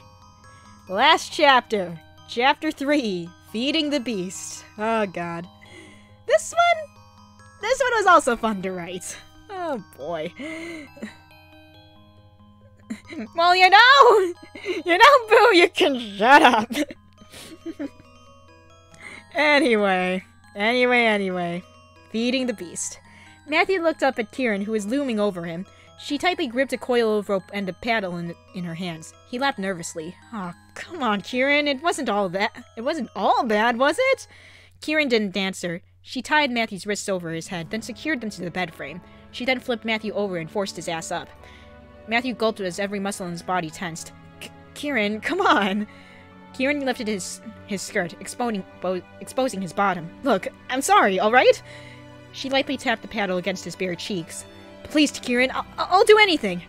Last chapter. Chapter 3. Feeding the Beast. Oh, God. This one was also fun to write. Oh, boy. Well, Boo, you can shut up. Anyway. Feeding the Beast. Matthew looked up at Kieran, who was looming over him. She tightly gripped a coil of rope and a paddle in her hands. He laughed nervously. "Oh, come on, Kieran. It wasn't all bad, was it?" Kieran didn't answer. She tied Matthew's wrists over his head, then secured them to the bed frame. She then flipped Matthew over and forced his ass up. Matthew gulped as every muscle in his body tensed. "Kieran, come on!" Kieran lifted his skirt, exposing his bottom. "Look, I'm sorry, alright?" She lightly tapped the paddle against his bare cheeks. "Please, Kieran, I'll do anything."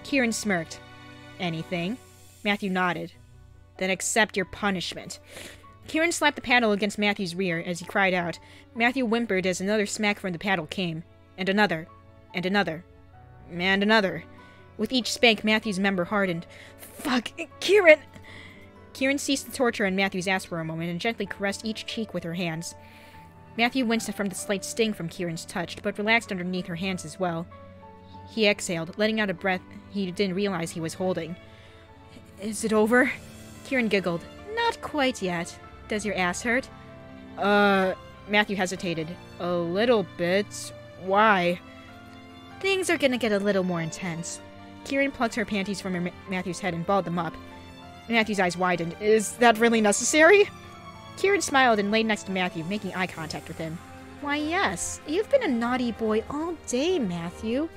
Kieran smirked. "Anything?" Matthew nodded. "Then accept your punishment." Kieran slapped the paddle against Matthew's rear as he cried out. Matthew whimpered as another smack from the paddle came. And another. And another. And another. With each spank, Matthew's member hardened. "Fuck, Kieran!" Kieran ceased the torture on Matthew's ass for a moment and gently caressed each cheek with her hands. Matthew winced from the slight sting from Kieran's touch, but relaxed underneath her hands as well. He exhaled, letting out a breath he didn't realize he was holding. "Is it over?" Kieran giggled. "Not quite yet. Does your ass hurt?" Matthew hesitated. "A little bit. Why?" "Things are gonna get a little more intense." Kieran plucked her panties from Matthew's head and balled them up. Matthew's eyes widened. "Is that really necessary?" Kieran smiled and laid next to Matthew, making eye contact with him. "Why, yes. You've been a naughty boy all day, Matthew."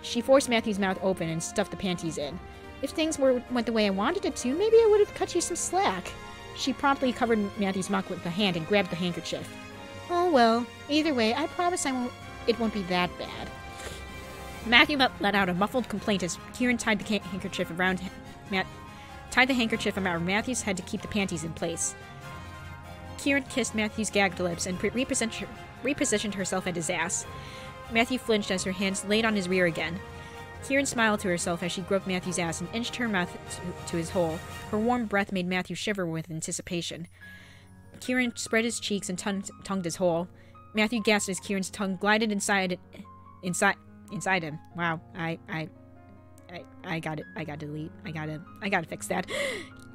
She forced Matthew's mouth open and stuffed the panties in. "If things went the way I wanted it to, maybe I would have cut you some slack." She promptly covered Matthew's mouth with a hand and grabbed the handkerchief. "Oh, well. Either way, I promise it won't be that bad." Matthew let out a muffled complaint as Kieran tied the handkerchief around Matthew's head to keep the panties in place. Kieran kissed Matthew's gagged lips and repositioned herself at his ass. Matthew flinched as her hands laid on his rear again. Kieran smiled to herself as she groped Matthew's ass and inched her mouth to his hole. Her warm breath made Matthew shiver with anticipation. Kieran spread his cheeks and tongued his hole. Matthew gasped as Kieran's tongue glided inside him. Wow, I gotta fix that.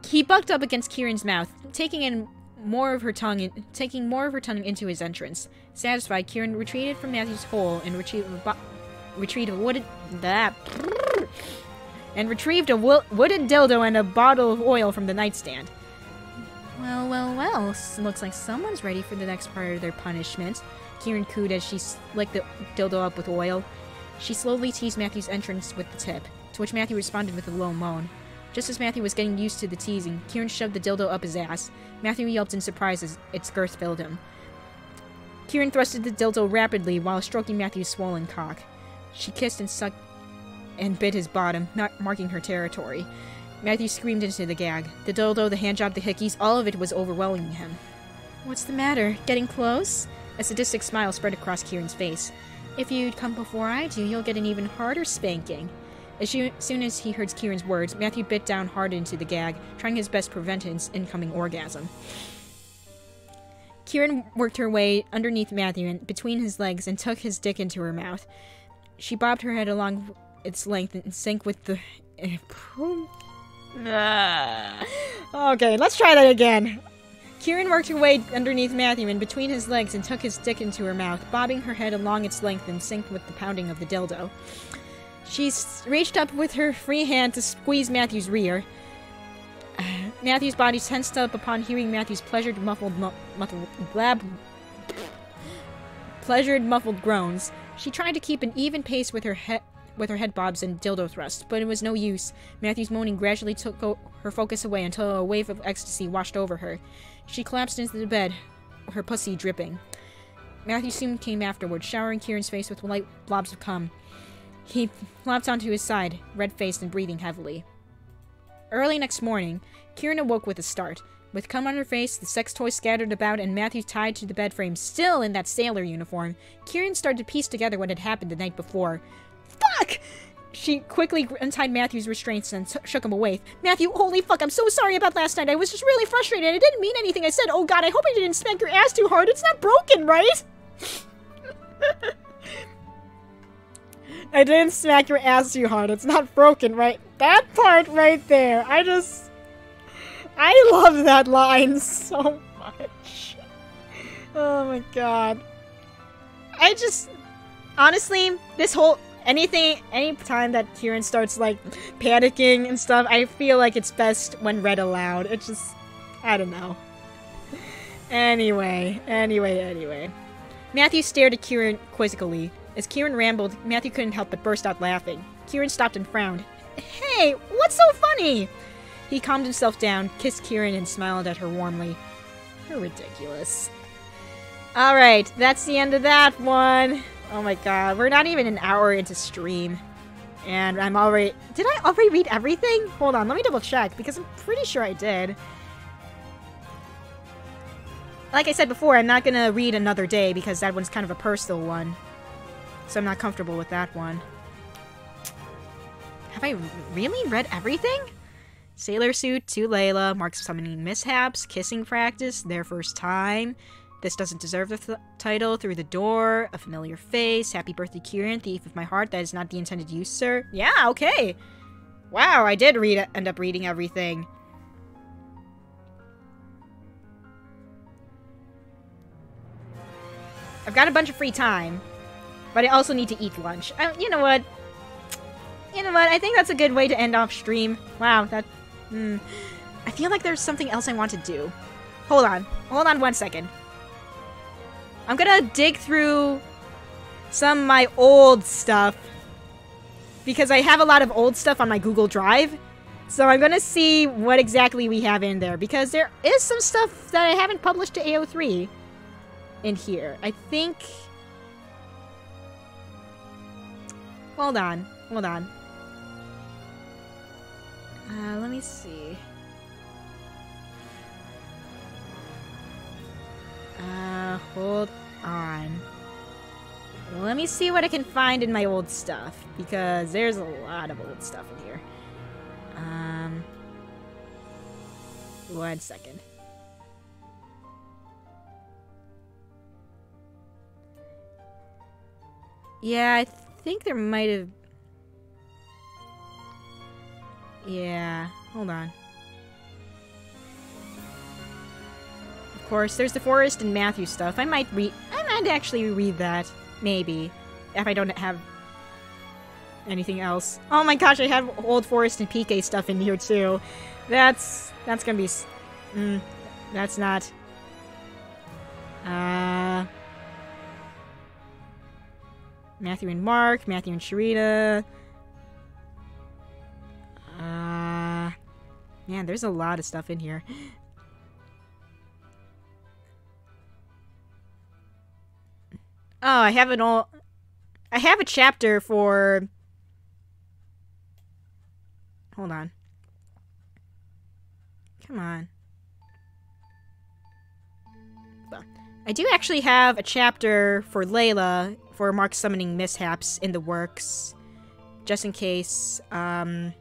He bucked up against Kieran's mouth, taking more of her tongue into his entrance. Satisfied, Kieran retreated from Matthew's hole and retrieved a wooden dildo and a bottle of oil from the nightstand. Well, looks like someone's ready for the next part of their punishment," Kieran cooed as she slicked the dildo up with oil. She slowly teased Matthew's entrance with the tip, to which Matthew responded with a low moan. Just as Matthew was getting used to the teasing, Kieran shoved the dildo up his ass. Matthew yelped in surprise as its girth filled him. Kieran thrusted the dildo rapidly while stroking Matthew's swollen cock. She kissed and sucked and bit his bottom, marking her territory. Matthew screamed into the gag. The dildo, the handjob, the hickeys, all of it was overwhelming him. What's the matter? Getting close? A sadistic smile spread across Kieran's face. If you'd come before I do, you'll get an even harder spanking. As soon as he heard Kieran's words, Matthew bit down hard into the gag, trying his best to prevent his incoming orgasm. Kieran worked her way underneath Matthew and between his legs and took his dick into her mouth. She bobbed her head along its length in sync with the... Okay, let's try that again. Kieran worked her way underneath Matthew and between his legs and took his dick into her mouth, bobbing her head along its length in sync with the pounding of the dildo. She reached up with her free hand to squeeze Matthew's rear. Matthew's body tensed up upon hearing Matthew's pleasured muffled groans. She tried to keep an even pace with her head bobs and dildo thrusts, but it was no use. Matthew's moaning gradually took her focus away until a wave of ecstasy washed over her. She collapsed into the bed, her pussy dripping. Matthew soon came afterward, showering Kieran's face with light blobs of cum. He flopped onto his side, red-faced and breathing heavily. Early next morning, Kieran awoke with a start. With cum on her face, the sex toys scattered about, and Matthew tied to the bed frame, still in that sailor uniform, Kieran started to piece together what had happened the night before. Fuck! She quickly untied Matthew's restraints and shook him away. Matthew, holy fuck, I'm so sorry about last night. I was just really frustrated. I didn't mean anything I said. Oh god, I hope I didn't smack your ass too hard. It's not broken, right? I didn't smack your ass too hard. It's not broken, right? That part right there. I love that line so much. Oh my god. Honestly, this whole... any time that Kieran starts, like, panicking and stuff, I feel like it's best when read aloud. It just... I don't know. Anyway. Matthew stared at Kieran quizzically. As Kieran rambled, Matthew couldn't help but burst out laughing. Kieran stopped and frowned. Hey, what's so funny? He calmed himself down, kissed Kieran, and smiled at her warmly. You're ridiculous. Alright, that's the end of that one. Oh my god, we're not even an hour into stream. And I'm already... Did I already read everything? Hold on, let me double check, because I'm pretty sure I did. Like I said before, I'm not gonna read Another Day, because that one's kind of a personal one. So I'm not comfortable with that one. Have I really read everything? Sailor Suit, To Layla, Mark's Summoning Mishaps, Kissing Practice, Their First Time, This Doesn't Deserve the Title, Through the Door, A Familiar Face, Happy Birthday Kieran, Thief of My Heart, That Is Not the Intended Use, Sir. Yeah, okay. Wow, I did end up reading everything. I've got a bunch of free time, but I also need to eat lunch. You know what? I think that's a good way to end off stream. Wow, that... I feel like there's something else I want to do. Hold on 1 second. I'm gonna dig through some of my old stuff, because I have a lot of old stuff on my Google Drive. So I'm gonna see what exactly we have in there, because there is some stuff that I haven't published to AO3 in here. I think... Hold on. Let me see. Hold on. Let me see what I can find in my old stuff, because there's a lot of old stuff in here. 1 second. Yeah, I think there might have... Yeah, hold on. Of course, there's the Forrest and Matthew stuff. I might actually read that. Maybe. If I don't have anything else. Oh my gosh, I have old Forrest and PK stuff in here too. That's gonna be... that's not... Matthew and Mark, Matthew and Sharita. Man, there's a lot of stuff in here. Oh, I have a chapter for... Hold on. Come on. Well, I do actually have a chapter for Layla for Mark's summoning mishaps in the works. Just in case, Layla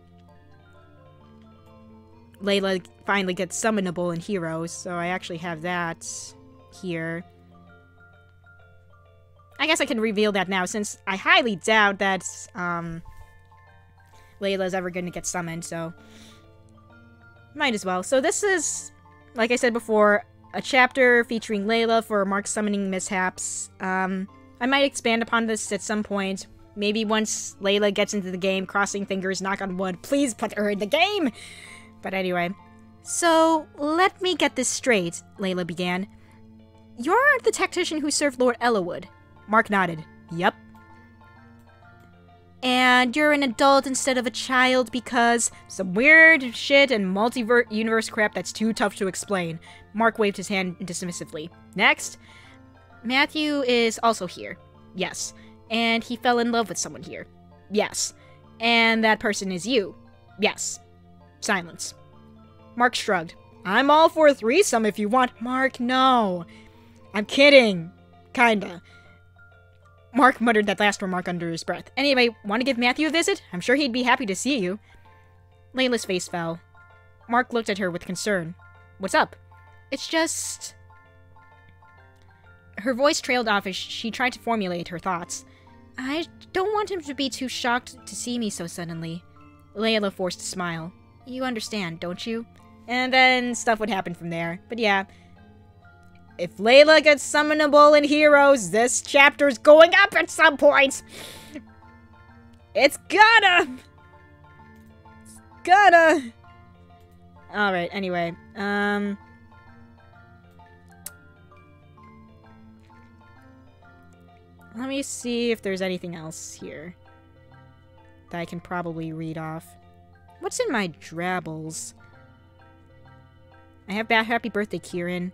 finally gets summonable in Heroes, so I actually have that here. I guess I can reveal that now, since I highly doubt that, Layla's ever going to get summoned, so might as well. So this is, like I said before, a chapter featuring Layla for Mark's summoning mishaps. I might expand upon this at some point. Maybe once Layla gets into the game, crossing fingers, knock on wood, please put her in the game! But anyway. So, let me get this straight, Layla began. You're the tactician who served Lord Ellawood. Mark nodded. Yep. And you're an adult instead of a child because some weird shit and multi-universe crap that's too tough to explain. Mark waved his hand dismissively. Next. Matthew is also here. Yes. And he fell in love with someone here. Yes. And that person is you. Yes. Silence. Mark shrugged. I'm all for a threesome if you want. Mark, no. I'm kidding. Kinda. Mark muttered that last remark under his breath. Anyway, want to give Matthew a visit? I'm sure he'd be happy to see you. Layla's face fell. Mark looked at her with concern. What's up? It's just... Her voice trailed off as she tried to formulate her thoughts. I don't want him to be too shocked to see me so suddenly. Layla forced a smile. You understand, don't you? And then stuff would happen from there. But yeah. If Layla gets summonable in Heroes, this chapter's going up at some point! It's gotta! It's gotta! Alright, anyway. Let me see if there's anything else here that I can probably read off. What's in my drabbles? I have Happy Birthday, Kieran.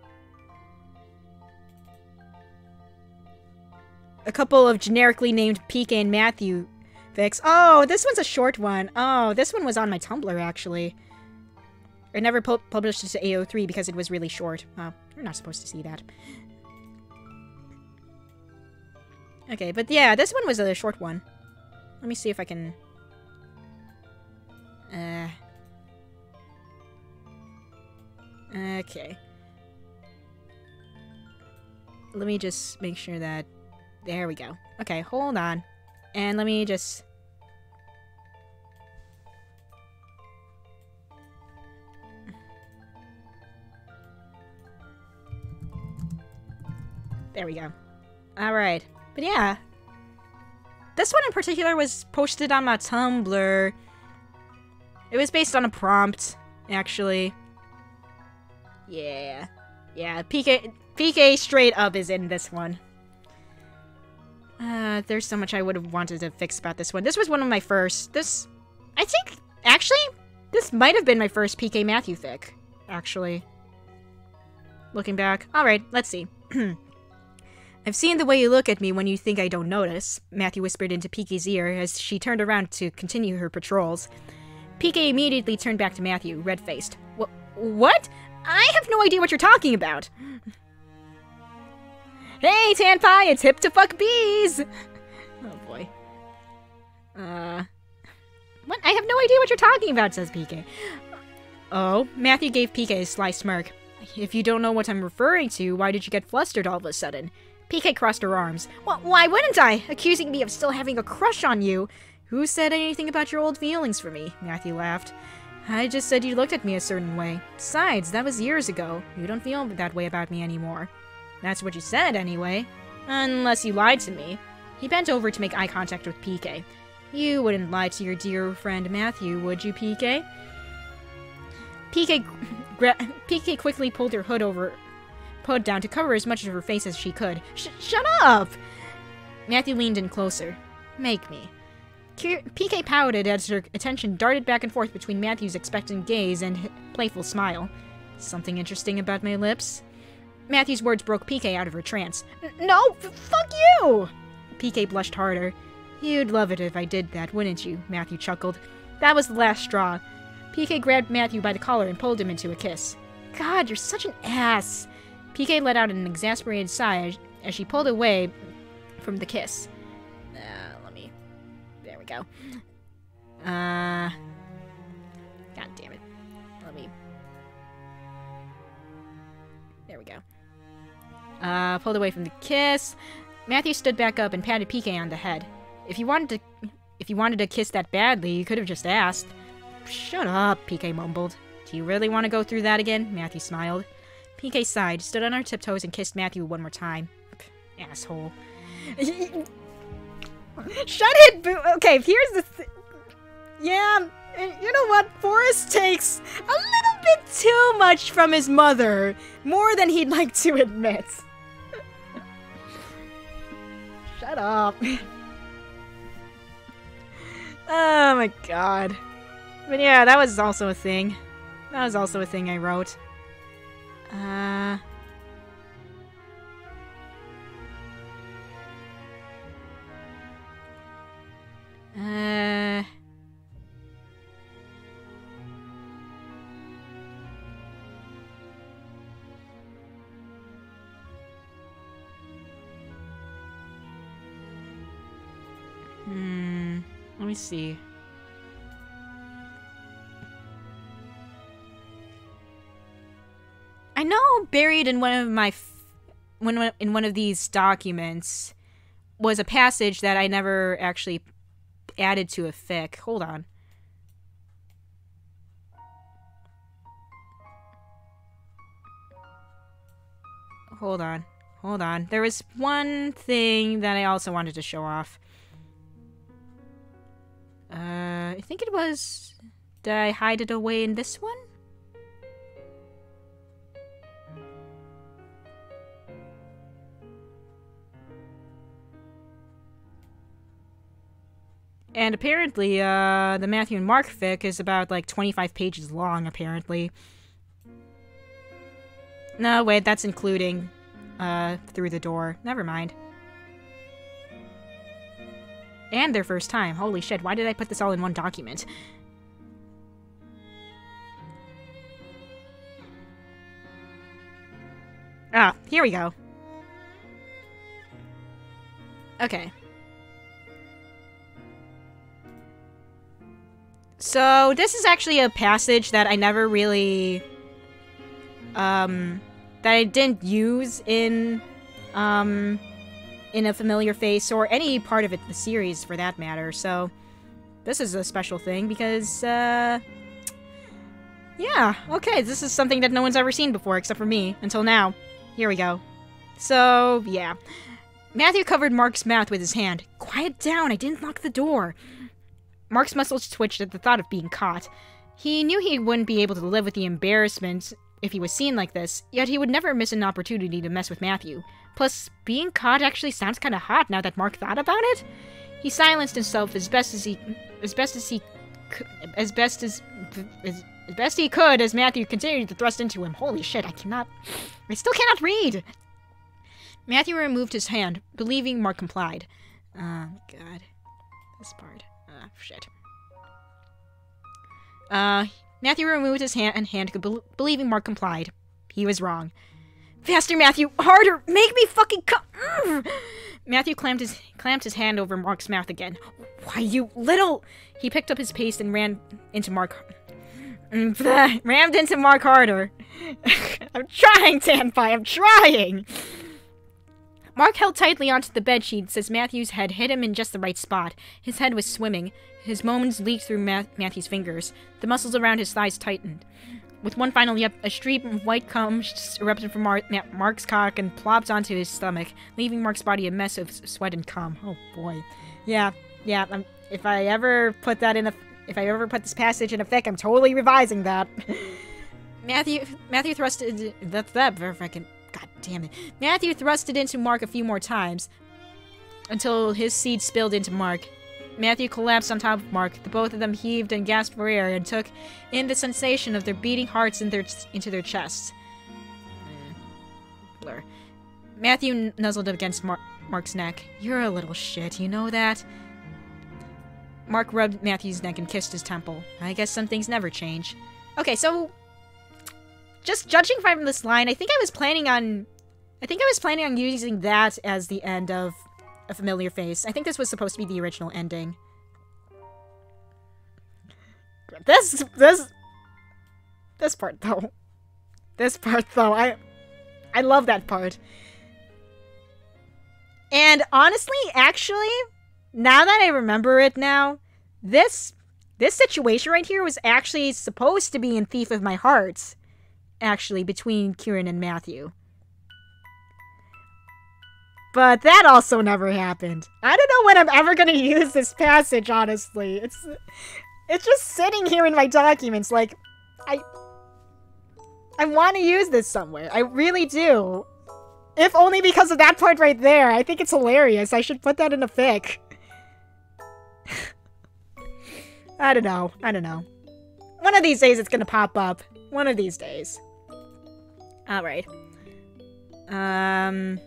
A couple of generically named PK and Matthew fics. Oh, this one's a short one. Oh, this one was on my Tumblr, actually. I never published it to AO3 because it was really short. Oh, you're not supposed to see that. Okay, but yeah, this one was a short one. Let me see if I can... Okay. Let me just make sure that... There we go. Okay, hold on. And let me just... There we go. Alright. But yeah. This one in particular was posted on my Tumblr. It was based on a prompt, actually. Yeah. Yeah, PK straight up is in this one. There's so much I would have wanted to fix about this one. This was one of my first. I think, actually, this might have been my first PK Matthew fic, actually. Looking back. Alright, let's see. I've seen the way you look at me when you think I don't notice, Matthew whispered into PK's ear as she turned around to continue her patrols. PK immediately turned back to Matthew, red-faced. What? I have no idea what you're talking about. Hey, Tan Pie, it's hip to fuck bees! Oh, boy. What? I have no idea what you're talking about, says PK. Oh, Matthew gave PK a sly smirk. If you don't know what I'm referring to, why did you get flustered all of a sudden? PK crossed her arms. Why wouldn't I? Accusing me of still having a crush on you. Who said anything about your old feelings for me? Matthew laughed. I just said you looked at me a certain way. Besides, that was years ago. You don't feel that way about me anymore. That's what you said, anyway. Unless you lied to me. He bent over to make eye contact with PK. You wouldn't lie to your dear friend Matthew, would you, PK? PK quickly pulled her hood down to cover as much of her face as she could. Shut up! Matthew leaned in closer. Make me. PK pouted as her attention darted back and forth between Matthew's expectant gaze and playful smile. Something interesting about my lips? Matthew's words broke PK out of her trance. No! Fuck you! PK blushed harder. You'd love it if I did that, wouldn't you? Matthew chuckled. That was the last straw. PK grabbed Matthew by the collar and pulled him into a kiss. God, you're such an ass! PK let out an exasperated sigh as she pulled away from the kiss. There we go. God damn it. There we go. Pulled away from the kiss. Matthew stood back up and patted PK on the head. If you wanted to kiss that badly, you could have just asked. Shut up, PK mumbled. Do you really want to go through that again? Matthew smiled. PK sighed, stood on her tiptoes, and kissed Matthew one more time. Asshole. Shut it, boo! Okay, here's the yeah, you know what? Forrest takes a little bit too much from his mother. More than he'd like to admit. Shut up. Oh my god. But yeah, that was also a thing. That was also a thing I wrote. Let me see. I know buried in one of my in one of these documents was a passage that I never actually added to a fic. Hold on. Hold on. There was one thing that I also wanted to show off. I think it was... Did I hide it away in this one? And apparently, the Matthew and Mark fic is about, like, 25 pages long, apparently. No, wait, that's including, Through the Door. Never mind. And their first time. Holy shit, why did I put this all in one document? Ah, here we go. Okay. So, this is actually a passage that I never really, that I didn't use in A Familiar Face, or any part of it, the series, for that matter, so this is a special thing, because, yeah, okay, this is something that no one's ever seen before, except for me, until now. Here we go. So, yeah. Matthew covered Mark's mouth with his hand. Quiet down, I didn't lock the door. Mark's muscles twitched at the thought of being caught. He knew he wouldn't be able to live with the embarrassment if he was seen like this, yet he would never miss an opportunity to mess with Matthew. Plus, being caught actually sounds kind of hot now that Mark thought about it. He silenced himself as best he could as Matthew continued to thrust into him. Holy shit, I still cannot read! Matthew removed his hand, believing Mark complied. Oh, God. This part. Shit. Matthew removed his hand, believing Mark complied. He was wrong. Faster, Matthew! Harder! Make me fucking come! Matthew clamped his hand over Mark's mouth again. Why, you little... He picked up his pace and ran into Mark... rammed into Mark harder. I'm trying, Tanpai, I'm trying! Mark held tightly onto the bedsheets as Matthew's head hit him in just the right spot. His head was swimming. His moans leaked through Matthew's fingers. The muscles around his thighs tightened. With one final yep, a stream of white cum erupted from Mark's cock and plopped onto his stomach, leaving Mark's body a mess of sweat and cum. Oh boy. Yeah. If I ever put this passage in a fic, I'm totally revising that. Matthew thrusted God damn it. Matthew thrusted into Mark a few more times until his seed spilled into Mark. Matthew collapsed on top of Mark. The both of them heaved and gasped for air and took in the sensation of their beating hearts into their chests. Blur. Matthew nuzzled against Mark's neck. You're a little shit, you know that? Mark rubbed Matthew's neck and kissed his temple. I guess some things never change. Okay, so just judging from this line, I think I was planning on using that as the end of A Familiar Face. I think this was supposed to be the original ending. This part though. This part though, I love that part. And honestly, actually, now that I remember it now, this situation right here was actually supposed to be in Thief of My Heart, actually, between Kieran and Matthew. But that also never happened. I don't know when I'm ever gonna use this passage, honestly. It's just sitting here in my documents, like, I want to use this somewhere. I really do. If only because of that part right there. I think it's hilarious. I should put that in a fic. I don't know. I don't know. One of these days it's gonna pop up. One of these days. Alright. I'm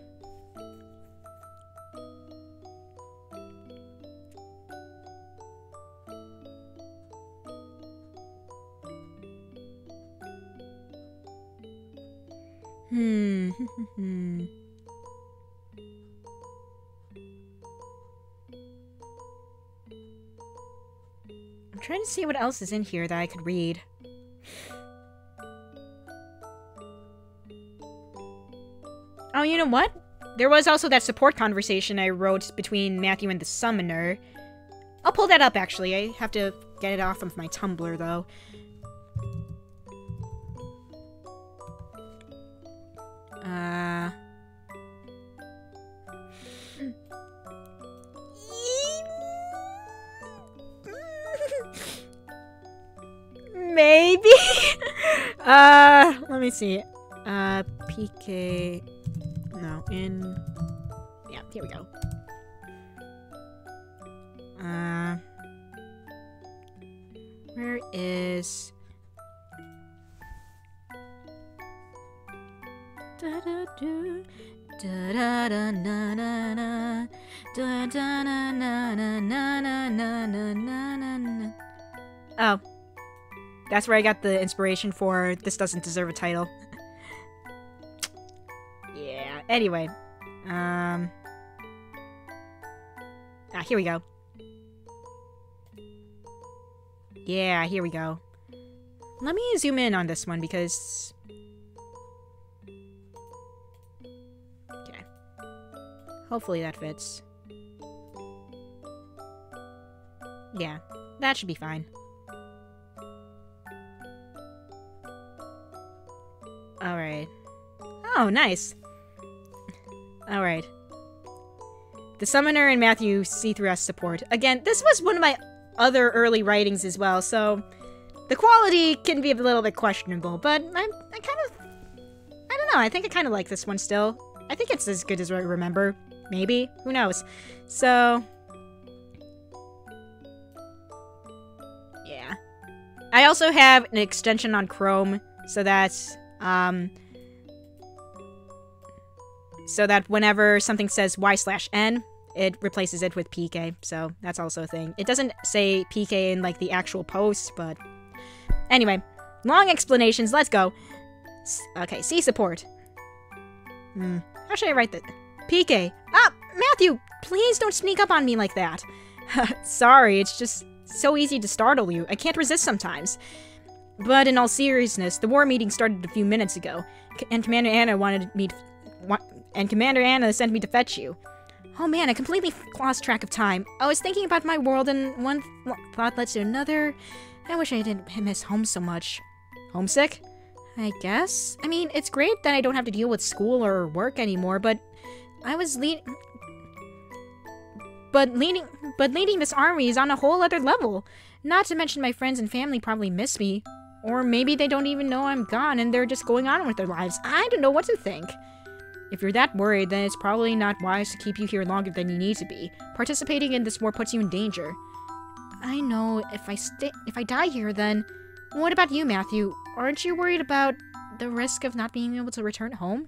trying to see what else is in here that I could read. Oh, you know what? There was also that support conversation I wrote between Matthew and the Summoner. I'll pull that up, actually. I have to get it off of my Tumblr, though. Maybe? Let me see. PK... No, in... Yeah, here we go. Where is... Da-da-do... Da-da-da-na-na-na... Da-da-na-na-na-na-na-na-na-na-na. Oh. That's where I got the inspiration for This Doesn't Deserve a Title. Yeah, anyway. Here we go. Yeah, here we go. Let me zoom in on this one because... Okay. Hopefully that fits. Yeah, that should be fine. Alright. Oh, nice. Alright. The Summoner and Matthew see through us support. Again, this was one of my other early writings as well, so the quality can be a little bit questionable, but I kind of... I don't know, I think I kind of like this one still. I think it's as good as I remember. Maybe? Who knows? So... Yeah. I also have an extension on Chrome, so that whenever something says y/n, it replaces it with PK, so that's also a thing. It doesn't say PK in, like, the actual post, but... Anyway, long explanations, let's go. Okay, C support. How should I write that? PK. Ah, Matthew, please don't sneak up on me like that. Sorry, it's just so easy to startle you. I can't resist sometimes. But in all seriousness, the war meeting started a few minutes ago, and Commander Anna sent me to fetch you. Oh man, I completely lost track of time. I was thinking about my world, and one thought led to another. I wish I didn't miss home so much. Homesick? I guess? I mean, it's great that I don't have to deal with school or work anymore, but I was leading this army is on a whole other level. Not to mention my friends and family probably miss me. Or maybe they don't even know I'm gone and they're just going on with their lives. I don't know what to think. If you're that worried, then it's probably not wise to keep you here longer than you need to be. Participating in this war puts you in danger. I know, if I die here, then... What about you, Matthew? Aren't you worried about the risk of not being able to return home?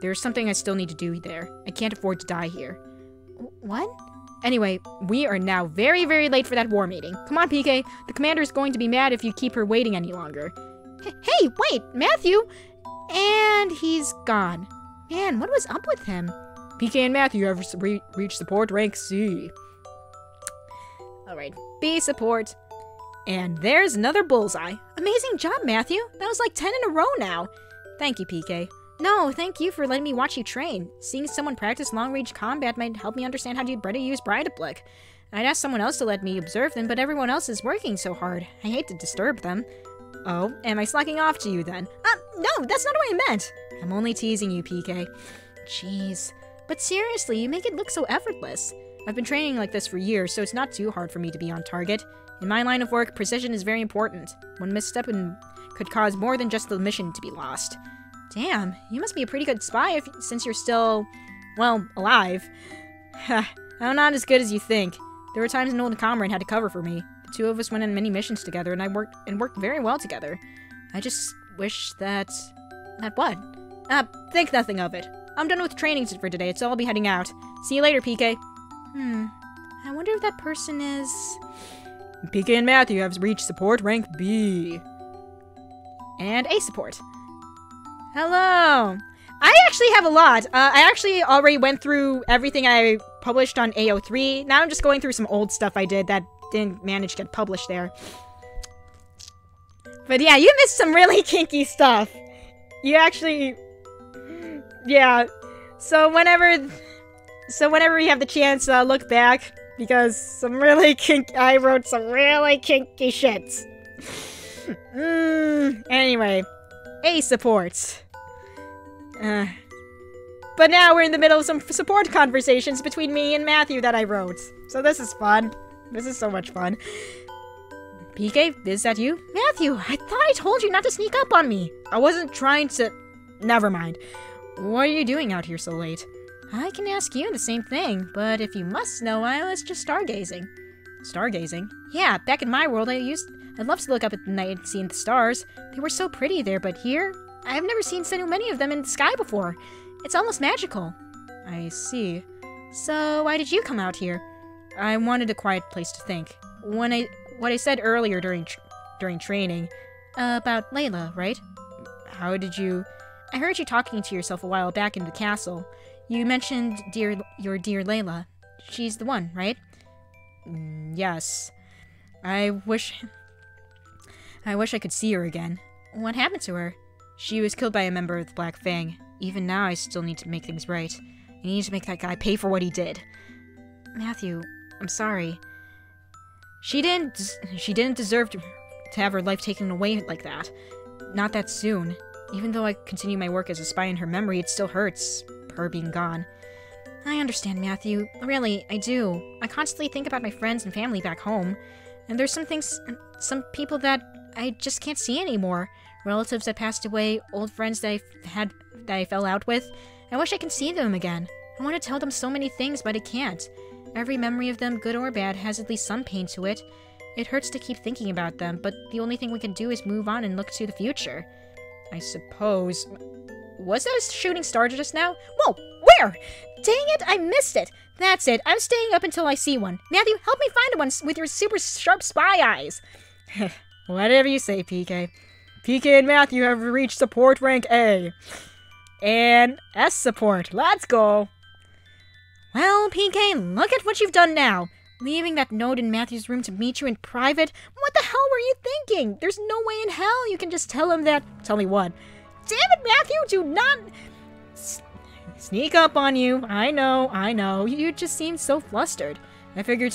There's something I still need to do there. I can't afford to die here. What? Anyway, we are now very, very late for that war meeting. Come on, PK. The commander is going to be mad if you keep her waiting any longer. Hey, wait, Matthew! And he's gone. Man, what was up with him? PK and Matthew have reached support rank C. Alright, B support. And there's another bullseye. Amazing job, Matthew. That was like 10 in a row now. Thank you, PK. No, thank you for letting me watch you train. Seeing someone practice long-range combat might help me understand how to better use Blick. I'd ask someone else to let me observe them, but everyone else is working so hard. I hate to disturb them. Oh, am I slacking off to you then? No, that's not what I meant. I'm only teasing you, PK. Jeez. But seriously, you make it look so effortless. I've been training like this for years, so it's not too hard for me to be on target. In my line of work, precision is very important. One misstep could cause more than just the mission to be lost. Damn, you must be a pretty good spy since you're still, well, alive. I'm not as good as you think. There were times an old comrade had to cover for me. The two of us went on many missions together, and worked very well together. I just wish that what? Think nothing of it. I'm done with training for today, so I'll be heading out. See you later, PK. I wonder if that person is... PK and Matthew have reached support rank B. And A support. Hello! I actually have a lot. I actually already went through everything I published on AO3. Now I'm just going through some old stuff I did that didn't manage to get published there. But yeah, you missed some really kinky stuff. You actually... Yeah. So whenever you have the chance, look back. Because I wrote some really kinky shits. Anyway. A support. But now we're in the middle of some support conversations between me and Matthew that I wrote. So this is fun. This is so much fun. PK, is that you? Matthew, I thought I told you not to sneak up on me. I wasn't trying to... Never mind. What are you doing out here so late? I can ask you the same thing, but if you must know, I was just stargazing. Stargazing? Yeah, back in my world, I'd love to look up at the night and see the stars. They were so pretty there, but here, I've never seen so many of them in the sky before. It's almost magical. I see. So, why did you come out here? I wanted a quiet place to think. What I said earlier during training, about Layla, right? How did you... I heard you talking to yourself a while back in the castle. You mentioned your dear Layla. She's the one, right? Yes. I wish I could see her again. What happened to her? She was killed by a member of the Black Fang. Even now, I still need to make things right. I need to make that guy pay for what he did. Matthew, I'm sorry. She didn't deserve to have her life taken away like that. Not that soon. Even though I continue my work as a spy in her memory, it still hurts, her being gone. I understand, Matthew. Really, I do. I constantly think about my friends and family back home. And there's some people that I just can't see anymore. Relatives that passed away, old friends that I fell out with. I wish I could see them again. I want to tell them so many things, but I can't. Every memory of them, good or bad, has at least some pain to it. It hurts to keep thinking about them, but the only thing we can do is move on and look to the future. I suppose... Was that a shooting star just now? Whoa! Where? Dang it, I missed it! That's it, I'm staying up until I see one. Matthew, help me find one with your super sharp spy eyes! Whatever you say, PK. PK and Matthew have reached support rank A. And S support. Let's go! Well, PK, look at what you've done now. Leaving that note in Matthew's room to meet you in private? What the hell were you thinking? There's no way in hell you can just tell him that... Tell me what? Damn it, Matthew, do not... Sneak up on you. I know. You just seemed so flustered. I figured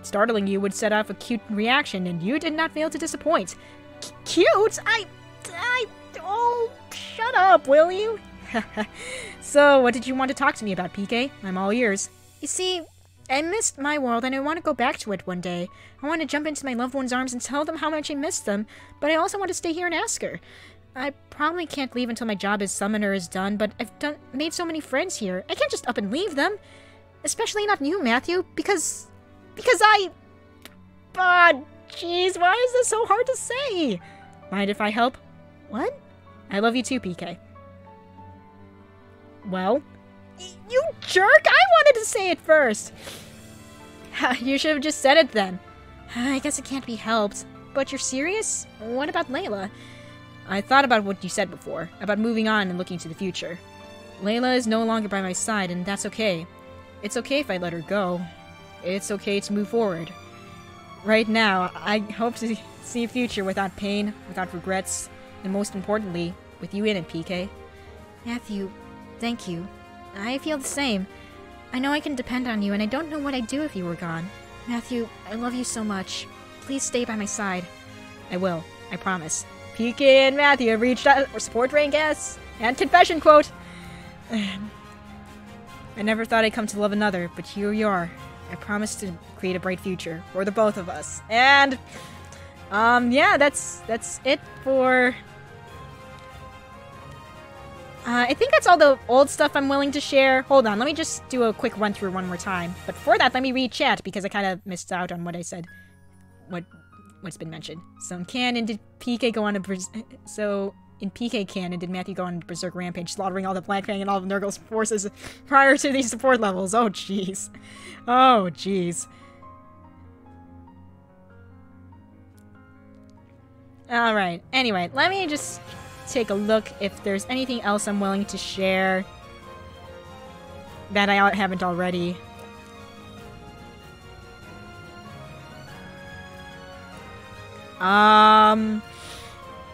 startling you would set off a cute reaction, and you did not fail to disappoint. Cute? Oh, shut up, will you? So, what did you want to talk to me about, PK? I'm all ears. You see... I missed my world, and I want to go back to it one day. I want to jump into my loved one's arms and tell them how much I miss them, but I also want to stay here and ask her. I probably can't leave until my job as summoner is done, but I've made so many friends here. I can't just up and leave them. Especially not you, Matthew, because I... God, jeez, why is this so hard to say? Mind if I help? What? I love you too, PK. Well... You jerk! I wanted to say it first! You should have just said it then. I guess it can't be helped. But you're serious? What about Layla? I thought about what you said before, about moving on and looking to the future. Layla is no longer by my side, and that's okay. It's okay if I let her go. It's okay to move forward. Right now, I hope to see a future without pain, without regrets, and most importantly, with you in it, PK. Matthew, thank you. I feel the same. I know I can depend on you, and I don't know what I'd do if you were gone. Matthew, I love you so much. Please stay by my side. I will. I promise. PK and Matthew have reached out for support rank S. And confession quote. I never thought I'd come to love another, but here you are. I promise to create a bright future for the both of us. And, yeah, that's it for... I think that's all the old stuff I'm willing to share. Hold on, let me just do a quick run through one more time. But before that, let me read chat, because I kind of missed out on what I said. What's been mentioned. So in canon, did PK go on a... in PK canon, did Matthew go on a berserk rampage, slaughtering all the Black Fang and all of Nurgle's forces prior to these support levels? Oh, jeez. Oh, jeez. Alright, anyway, let me just take a look if there's anything else I'm willing to share that I haven't already.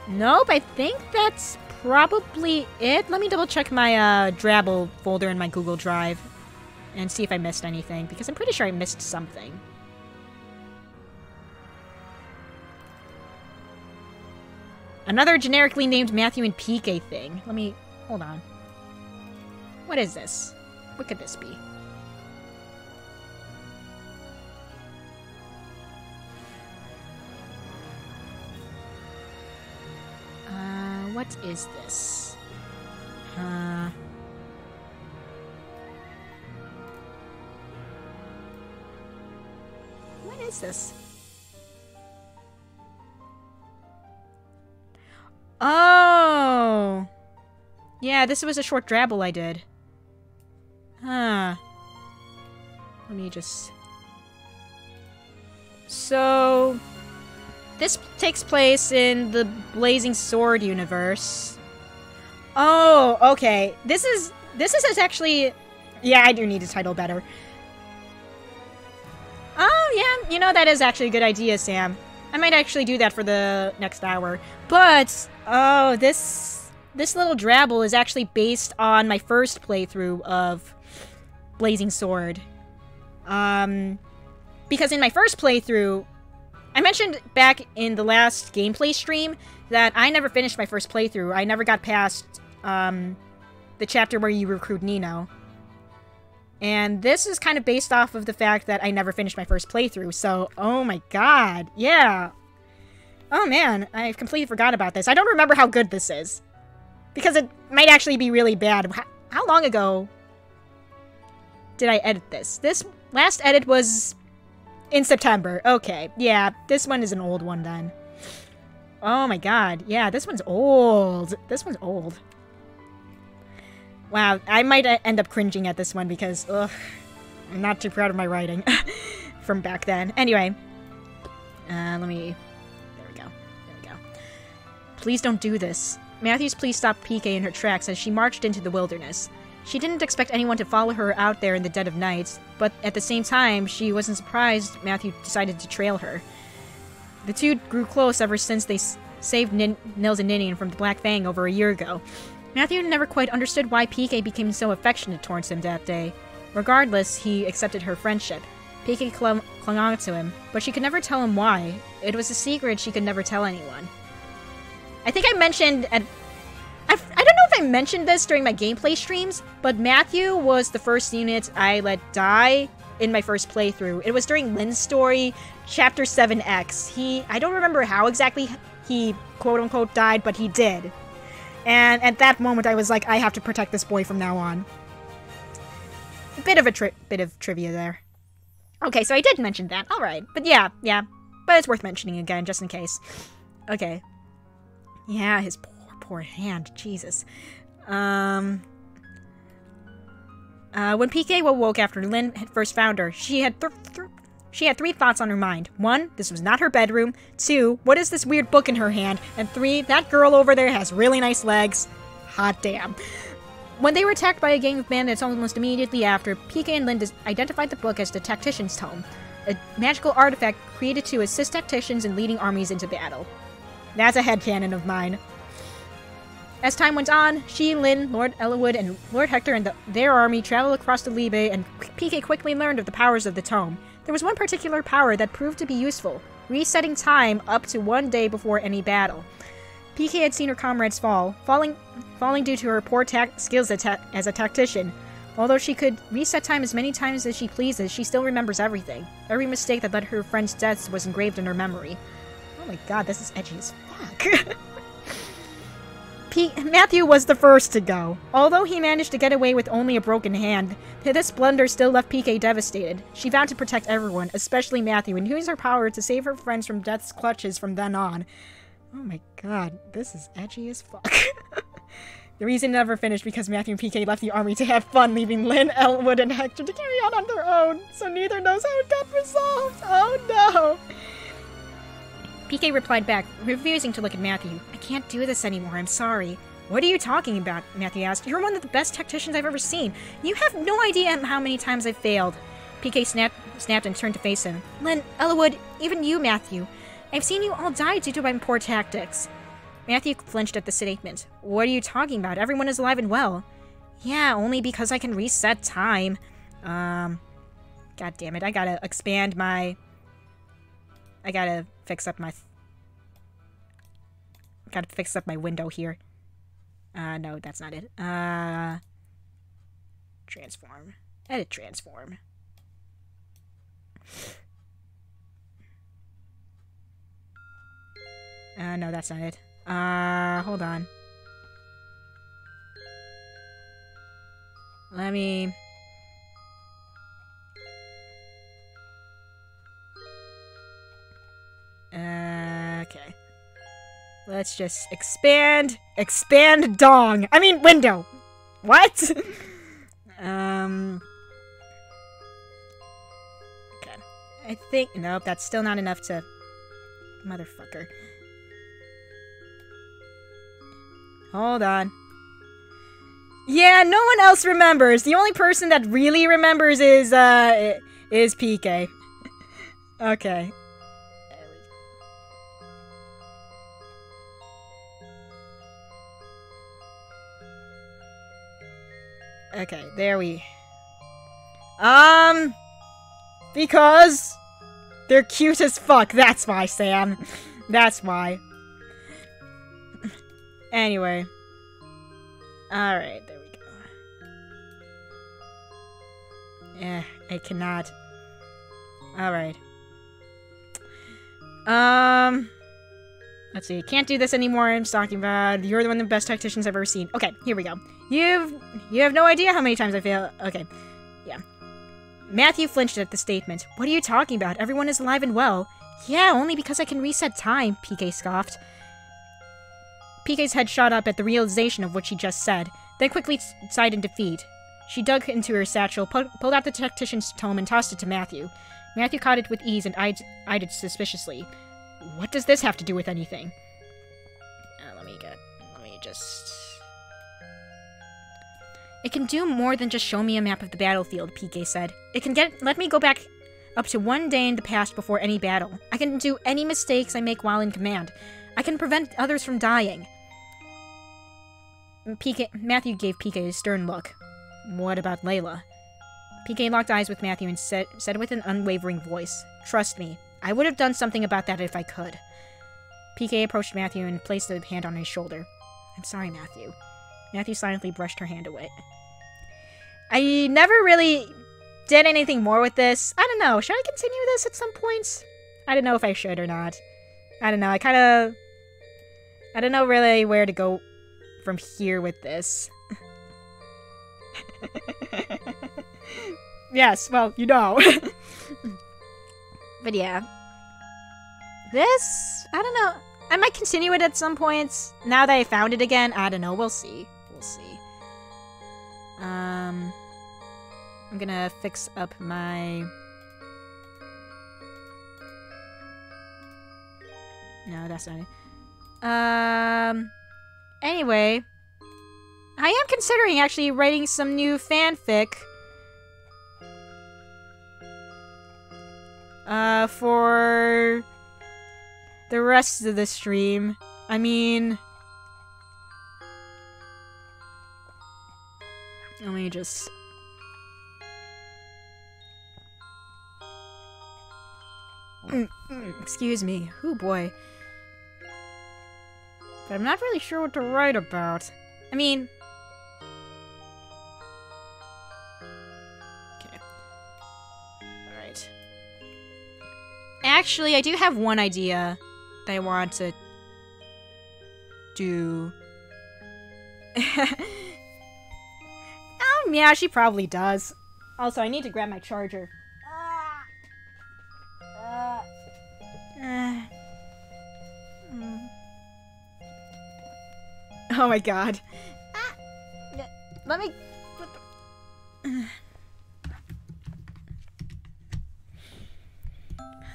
Nope, I think that's probably it. Let me double check my Drabble folder in my Google Drive and see if I missed anything, because I'm pretty sure I missed something. Another generically named Matthew and PK thing. Let me... hold on. What is this? What could this be? What is this? What is this? Oh! Yeah, this was a short Drabble I did. Huh. Let me just... So... this takes place in the Blazing Sword universe. Oh, okay. This is actually... yeah, I do need to title better. Oh, yeah, you know, that is actually a good idea, Sam. I might actually do that for the next hour. But, oh, this little Drabble is actually based on my first playthrough of Blazing Sword. Because in my first playthrough, I mentioned back in the last gameplay stream that I never finished my first playthrough. I never got past, the chapter where you recruit Nino. And this is kind of based off of the fact that I never finished my first playthrough, so, oh my god, yeah. Oh man, I completely forgot about this. I don't remember how good this is. Because it might actually be really bad. How long ago did I edit this? This last edit was in September. Okay, yeah, this one is an old one then. Oh my god, yeah, this one's old. This one's old. Wow, I might end up cringing at this one because, ugh, I'm not too proud of my writing from back then. Anyway, there we go. Please don't do this. Matthew's plea stopped PK in her tracks as she marched into the wilderness. She didn't expect anyone to follow her out there in the dead of night, but at the same time, she wasn't surprised Matthew decided to trail her. The two grew close ever since they saved Nils and Ninian from the Black Fang over a year ago. Matthew never quite understood why PK became so affectionate towards him that day. Regardless, he accepted her friendship. PK clung on to him, but she could never tell him why. It was a secret she could never tell anyone. I think I mentioned... I don't know if I mentioned this during my gameplay streams, but Matthew was the first unit I let die in my first playthrough. It was during Lynn's story, Chapter 7X. I don't remember how exactly he quote-unquote died, but he did. And at that moment, I was like, I have to protect this boy from now on. A bit of trivia there. Okay, so I did mention that. Alright. But yeah. But it's worth mentioning again, just in case. Okay. Yeah, his poor hand. Jesus. When PK awoke after Lynn had first found her, she had She had 3 thoughts on her mind. 1, this was not her bedroom. 2, what is this weird book in her hand? And 3, that girl over there has really nice legs. Hot damn. When they were attacked by a gang of bandits almost immediately after, PK and Lynn identified the book as the Tactician's Tome, a magical artifact created to assist tacticians in leading armies into battle. That's a headcanon of mine. As time went on, she, Lynn, Lord Elwood, and Lord Hector and their army traveled across the Libe, and PK quickly learned of the powers of the tome. There was one particular power that proved to be useful, resetting time up to 1 day before any battle. PK had seen her comrades falling due to her poor skills as a tactician. Although she could reset time as many times as she pleases, she still remembers everything. Every mistake that led to her friend's deaths was engraved in her memory. Oh my god, this is edgy as fuck. Matthew was the first to go. Although he managed to get away with only a broken hand, this blunder still left PK devastated. She vowed to protect everyone, especially Matthew, and used her power to save her friends from death's clutches from then on. Oh my god, this is edgy as fuck. The reason it never finished because Matthew and PK left the army to have fun, leaving Lynn, Elwood, and Hector to carry on their own, so neither knows how it got resolved. Oh no! PK replied back, refusing to look at Matthew. I can't do this anymore, I'm sorry. What are you talking about? Matthew asked. You're one of the best tacticians I've ever seen. You have no idea how many times I've failed. PK snapped and turned to face him. Lynn, Elwood, even you, Matthew. I've seen you all die due to my poor tactics. Matthew flinched at the statement. What are you talking about? Everyone is alive and well. Yeah, only because I can reset time. God damn it, I gotta expand my... I gotta fix up my... Gotta fix up my window here. No, that's not it. Transform. Edit transform. No, that's not it. Hold on. Let me... Okay. Let's just expand dong. I mean, window. What? Okay. I think... Nope, that's still not enough to... Motherfucker. Hold on. Yeah, no one else remembers. The only person that really remembers is PK. Okay. Okay, there we... Because... They're cute as fuck. That's why, Sam. That's why. Anyway. Alright, there we go. I cannot. Alright. Let's see. Can't do this anymore. I'm talking about. You're one of the best tacticians I've ever seen. Okay, here we go. You have no idea how many times I fail. Okay. Yeah. Matthew flinched at the statement. What are you talking about? Everyone is alive and well. Yeah, only because I can reset time, PK scoffed. PK's head shot up at the realization of what she just said, then quickly sighed in defeat. She dug into her satchel, pulled out the tactician's tome, and tossed it to Matthew. Matthew caught it with ease and eyed it suspiciously. What does this have to do with anything? Let me just... It can do more than just show me a map of the battlefield, PK said. It can let me go back up to 1 day in the past before any battle. I can do any mistakes I make while in command. I can prevent others from dying. Matthew gave PK a stern look. What about Layla? PK locked eyes with Matthew and said with an unwavering voice, Trust me, I would have done something about that if I could. PK approached Matthew and placed a hand on his shoulder. I'm sorry, Matthew. Matthew silently brushed her hand away. I never really did anything more with this. I don't know. Should I continue this at some points? I don't know if I should or not. I don't know. I don't know really where to go from here with this. Yes, well, you know. But yeah. This, I don't know. I might continue it at some points. Now that I found it again, I don't know. We'll see. We'll see. I'm gonna fix up my... No, that's not it. Anyway, I am considering actually writing some new fanfic. For the rest of the stream. I mean, let me just... excuse me. Oh boy. But I'm not really sure what to write about. I mean... okay. Alright. Actually, I do have one idea that I want to do. Yeah, she probably does. Also, I need to grab my charger. Oh my god. Let me...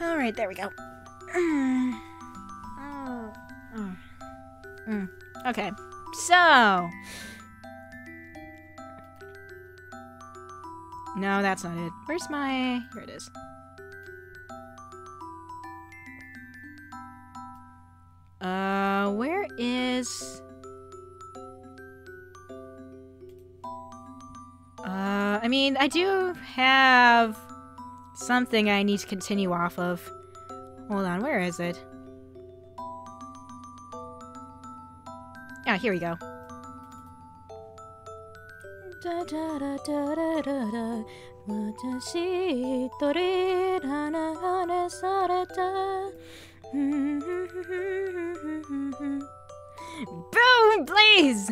Alright, there we go. Okay, so... no, that's not it. Where's my... here it is. Where is... I mean, I do have something I need to continue off of. Hold on, where is it? Ah, here we go. Boom! Blaze!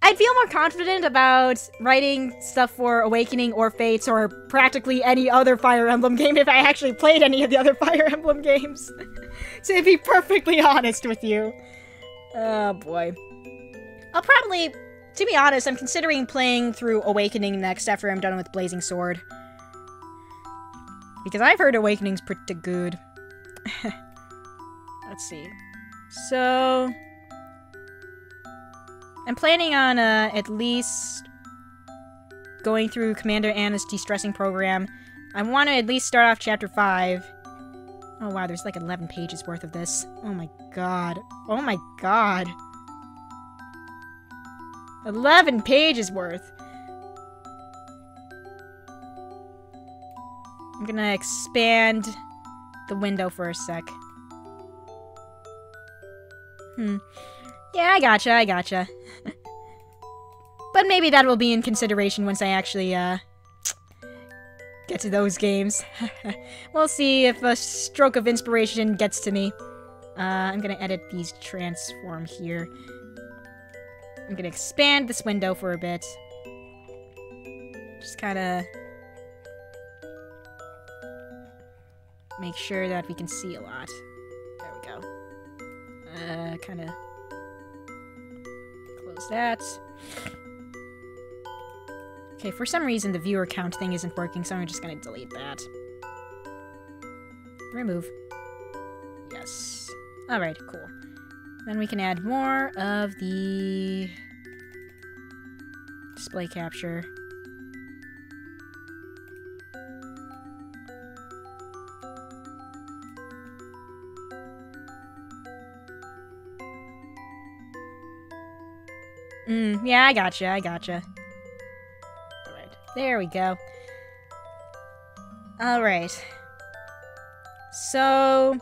I'd feel more confident about writing stuff for Awakening or Fates or practically any other Fire Emblem game if I actually played any of the other Fire Emblem games. To be perfectly honest with you. Oh boy. I'll probably, to be honest, I'm considering playing through Awakening next after I'm done with Blazing Sword. Because I've heard Awakening's pretty good. Let's see. So... I'm planning on, at least going through Commander Anna's de-stressing program. I want to at least start off Chapter 5. Oh wow, there's like 11 pages worth of this. Oh my god. Oh my god. 11 pages worth. I'm gonna expand the window for a sec. Yeah, I gotcha. But maybe that will be in consideration once I actually, get to those games. We'll see if a stroke of inspiration gets to me. I'm gonna edit these transform here. I'm gonna expand this window for a bit. Just kinda... make sure that we can see a lot. There we go. Kinda... close that. Okay, for some reason the viewer count thing isn't working, so I'm just gonna delete that. Remove. Yes. Alright, cool. Then we can add more of the... display capture. Yeah, I gotcha. Alright, there we go. Alright. So...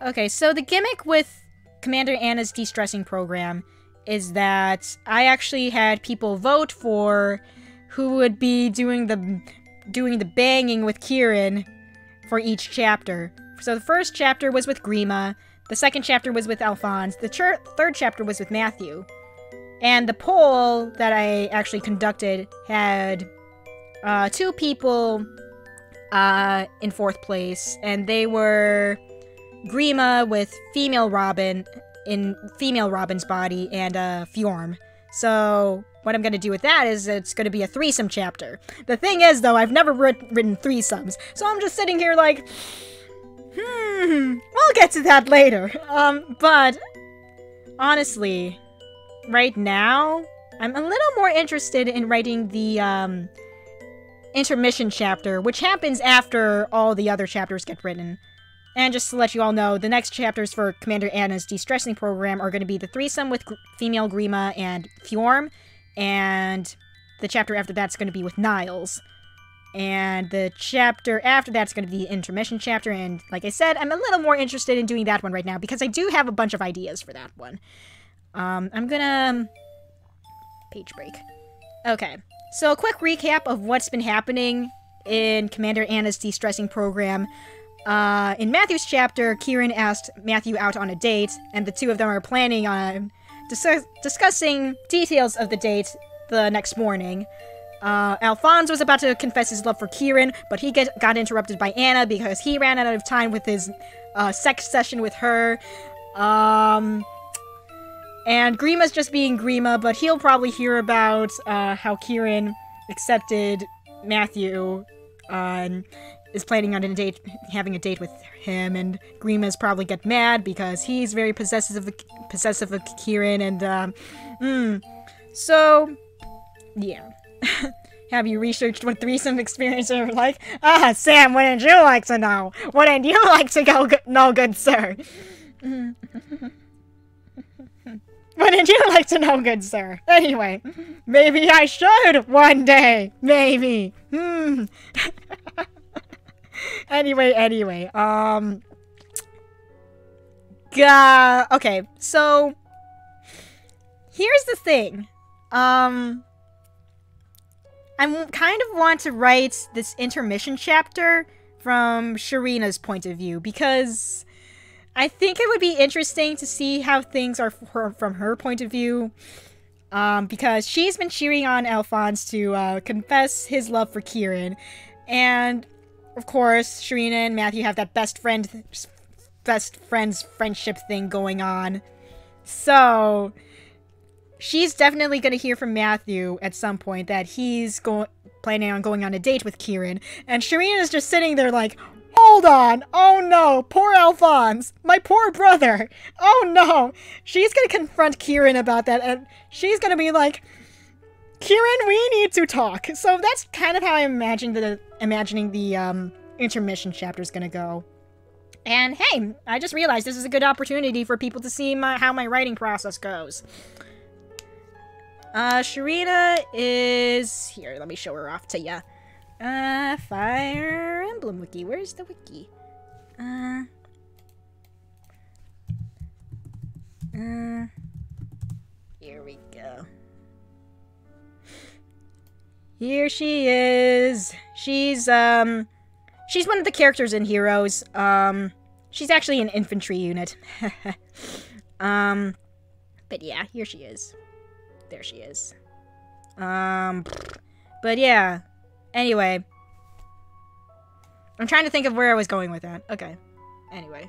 okay, so the gimmick with Commander Anna's de-stressing program is that I actually had people vote for who would be doing the banging with Kieran for each chapter. So the first chapter was with Grima, the second chapter was with Alphonse, the third chapter was with Matthew. And the poll that I actually conducted had 2 people in 4th place, and they were Grima with female Robin in female Robin's body, and Fjorm. So what I'm going to do with that is it's going to be a threesome chapter. The thing is, though, I've never written threesomes, so I'm just sitting here like, we'll get to that later. But honestly, right now, I'm a little more interested in writing the intermission chapter, which happens after all the other chapters get written. And just to let you all know, the next chapters for Commander Anna's de-stressing program are going to be the threesome with female Grima and Fjorm, and the chapter after that's going to be with Niles. And the chapter after that's going to be the intermission chapter, and like I said, I'm a little more interested in doing that one right now, because I do have a bunch of ideas for that one. I'm gonna... Page break. Okay, so a quick recap of what's been happening in Commander Anna's de-stressing program. In Matthew's chapter, Kieran asked Matthew out on a date, and the two of them are planning on discussing details of the date the next morning. Alphonse was about to confess his love for Kieran, but he got interrupted by Anna because he ran out of time with his sex session with her. And Grima's just being Grima, but he'll probably hear about how Kieran accepted Matthew and is planning on having a date with him, and Grima's probably get mad because he's very possessive of Kieran, and so yeah. Have you researched what threesome experiences are like? Ah, Sam, wouldn't you like to know? Wouldn't you like to know, good sir? Wouldn't you like to know, good sir? Anyway, maybe I should one day. Maybe. Anyway, okay, so here's the thing. I kind of want to write this intermission chapter from Sharina's point of view, because I think it would be interesting to see how things are from her point of view, because she's been cheering on Alphonse to confess his love for Kieran, and of course, Sharina and Matthew have that best friends friendship thing going on. So she's definitely going to hear from Matthew at some point that he's planning on going on a date with Kieran. And Sharina's just sitting there like, hold on! Oh no! Poor Alphonse! My poor brother! Oh no! She's going to confront Kieran about that, and she's going to be like, Kieran, we need to talk. So that's kind of how I'm imagining the intermission chapter is gonna go. And hey, I just realized this is a good opportunity for people to see how my writing process goes. Sharina is here. Let me show her off to ya. Fire Emblem wiki. Where's the wiki? Here we go. Here she is. She's one of the characters in Heroes. She's actually an infantry unit. But yeah, here she is. There she is. But yeah. Anyway. I'm trying to think of where I was going with that. Okay. Anyway.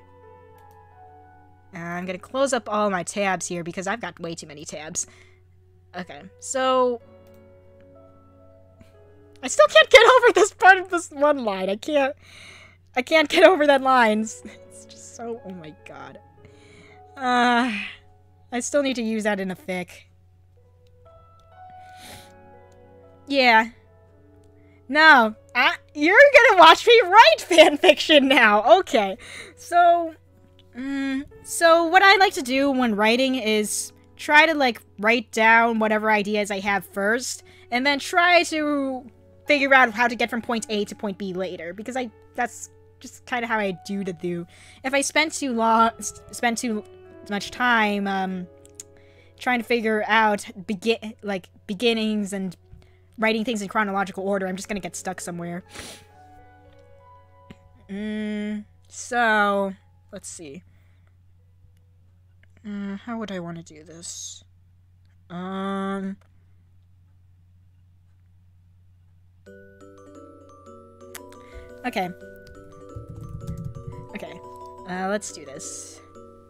I'm gonna close up all my tabs here because I've got way too many tabs. Okay, so I still can't get over this part of this one line. I can't get over that line. It's just so, oh my god. I still need to use that in a fic. Yeah. No, you're gonna watch me write fanfiction now. Okay. So what I like to do when writing is try to, like, write down whatever ideas I have first, and then try to figure out how to get from point A to point B later, because that's just kind of how I do. If I spend too much time, trying to figure out beginnings and writing things in chronological order, I'm just gonna get stuck somewhere. So, let's see. How would I want to do this? Okay. Okay. Let's do this.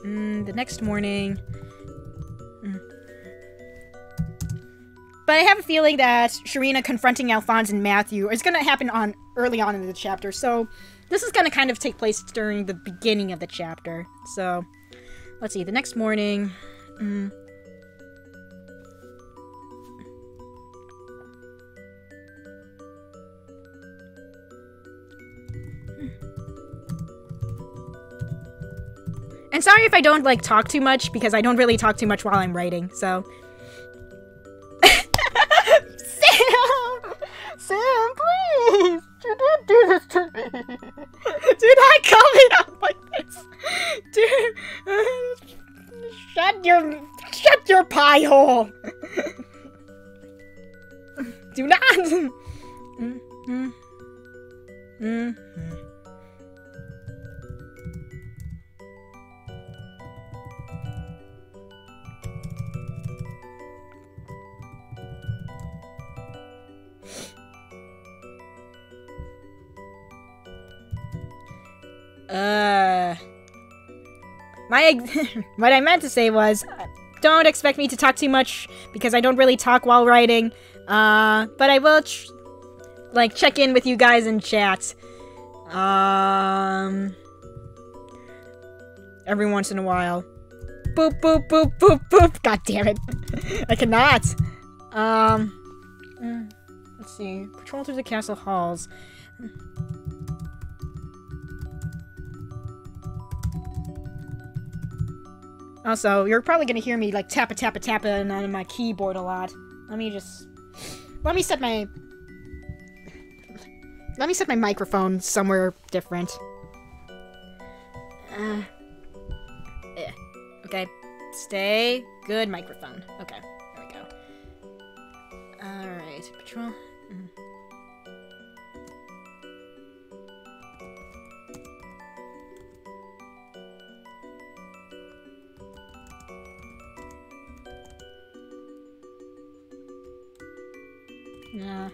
The next morning... But I have a feeling that Sharina confronting Alphonse and Matthew is going to happen early on in the chapter, so this is going to kind of take place during the beginning of the chapter. So, let's see, the next morning... And sorry if I don't, like, talk too much, because I don't really talk too much while I'm writing, so... Sam, please! Do not do this to me! Do not comment out like this! Shut your pie hole! Do not! What I meant to say was, don't expect me to talk too much, because I don't really talk while writing, but I will, like, check in with you guys in chat, every once in a while. Boop, boop, boop, boop, boop, god damn it. I cannot. Let's see, patrol through the castle halls. Also, you're probably gonna hear me, like, tapping on my keyboard a lot. Let me set my microphone somewhere different. Okay. Stay. Good microphone. Okay. There we go. Alright. Patrol. Yeah.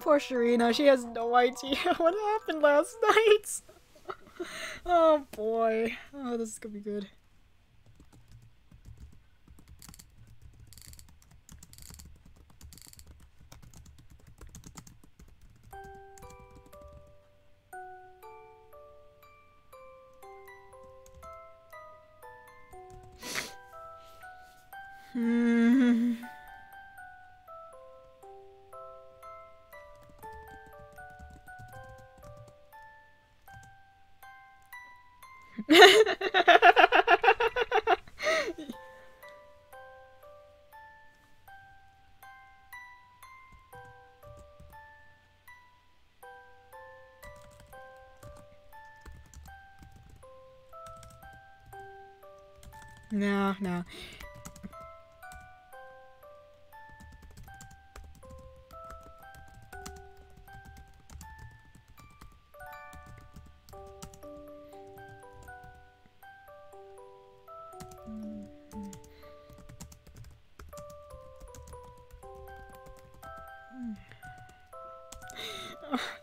Poor Sharina, she has no idea what happened last night. Oh boy. Oh, this is gonna be good. No, no.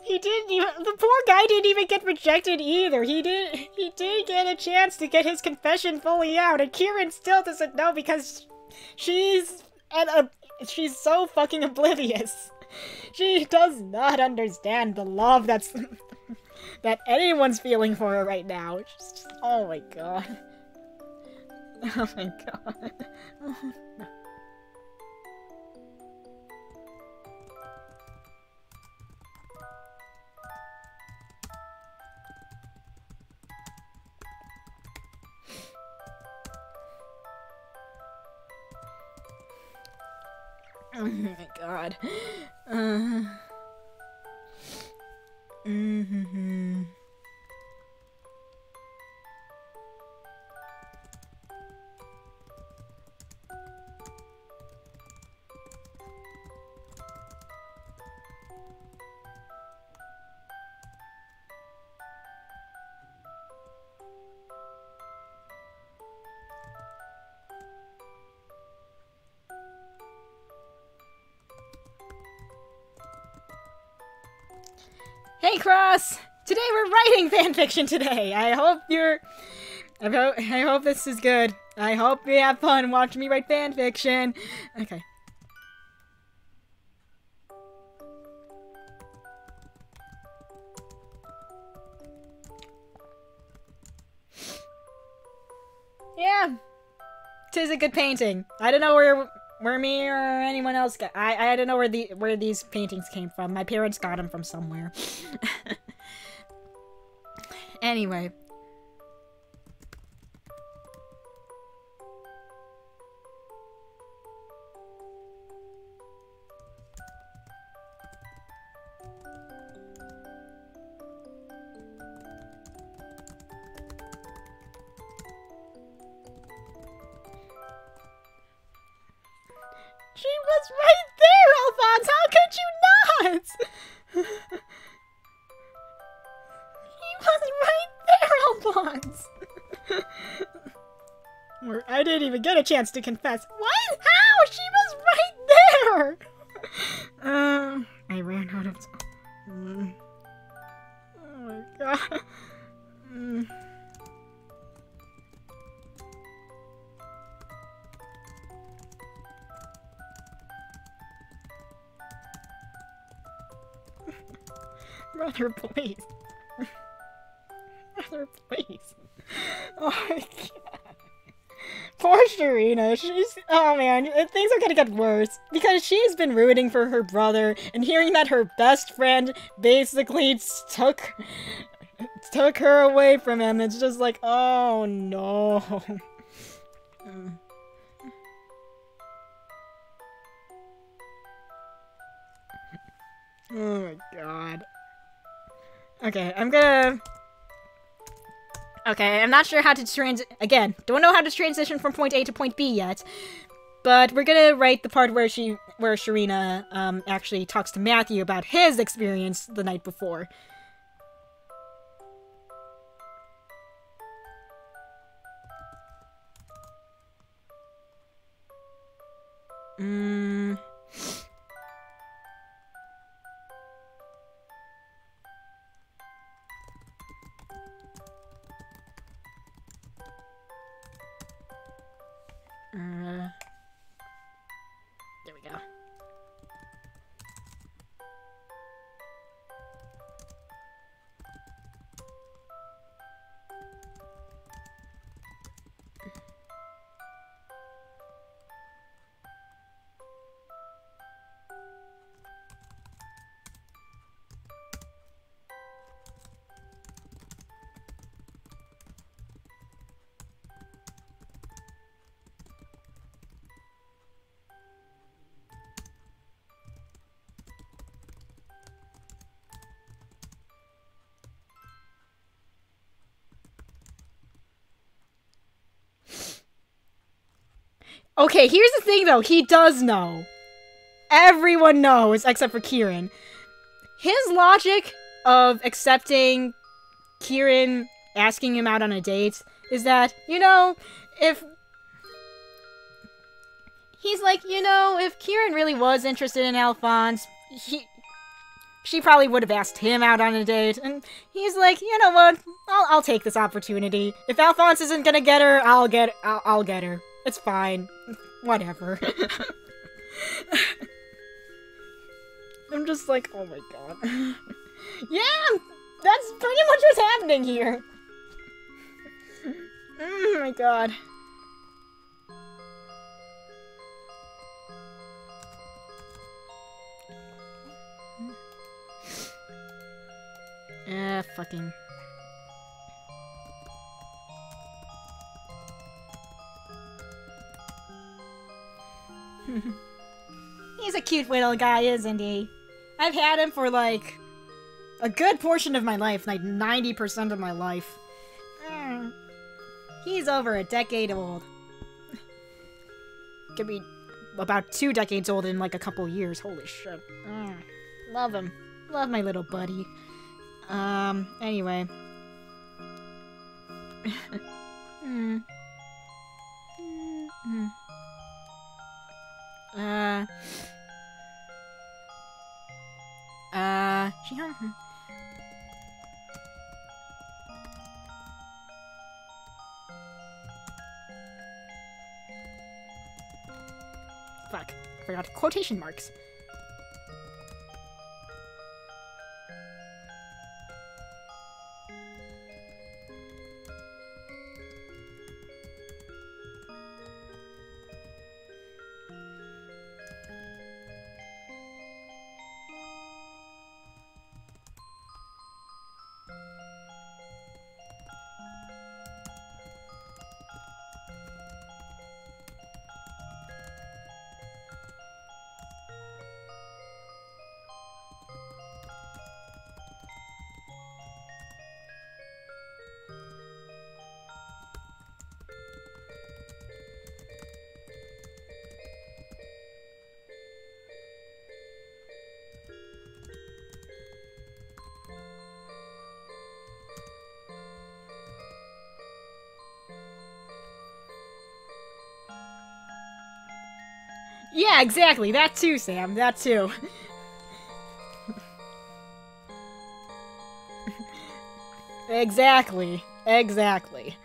He didn't even. The poor guy didn't even get rejected either. He did get a chance to get his confession fully out, and Kieran still doesn't know because she's so fucking oblivious. She does not understand the love that anyone's feeling for her right now. Oh my god. Oh my god. Oh my god. Hey Cross! Today we're writing fanfiction today! I hope this is good. I hope you have fun watching me write fanfiction. Okay. Yeah. 'Tis a good painting. I don't know where me or anyone else got. I don't know where these paintings came from. My parents got them from somewhere. Anyway. She was right there, Alphonse! How could you not? He was right there, Alphonse! I didn't even get a chance to confess. What? How? She was right there! I ran out of time. Oh my god. Brother, please. Brother, please. Oh my god. Poor Sharina. Oh man, things are gonna get worse. Because she's been rooting for her brother, and hearing that her best friend basically took her away from him, it's just like, oh no. Oh my god. Okay, I'm not sure how to again, don't know how to transition from point A to point B yet, but we're gonna write the part where Sharina, actually talks to Matthew about his experience the night before. There we go. Okay, here's the thing though, he does know. Everyone knows, except for Kieran. His logic of accepting Kieran asking him out on a date is that, if... He's like, if Kieran really was interested in Alphonse, She probably would have asked him out on a date, and he's like, you know what? I'll take this opportunity. If Alphonse isn't gonna get her, I'll get her. It's fine. Whatever. I'm just like, oh my god. Yeah, that's pretty much what's happening here. Oh my god. Fucking. He's a cute little guy, isn't he? I've had him for, like, a good portion of my life, like 90% of my life. He's over a decade old. Could be about 2 decades old in, like, a couple years. Holy shit. Love him. Love my little buddy. Anyway. Fuck. Forgot quotation marks. Yeah, exactly. That too, Sam. That too. Exactly. Exactly.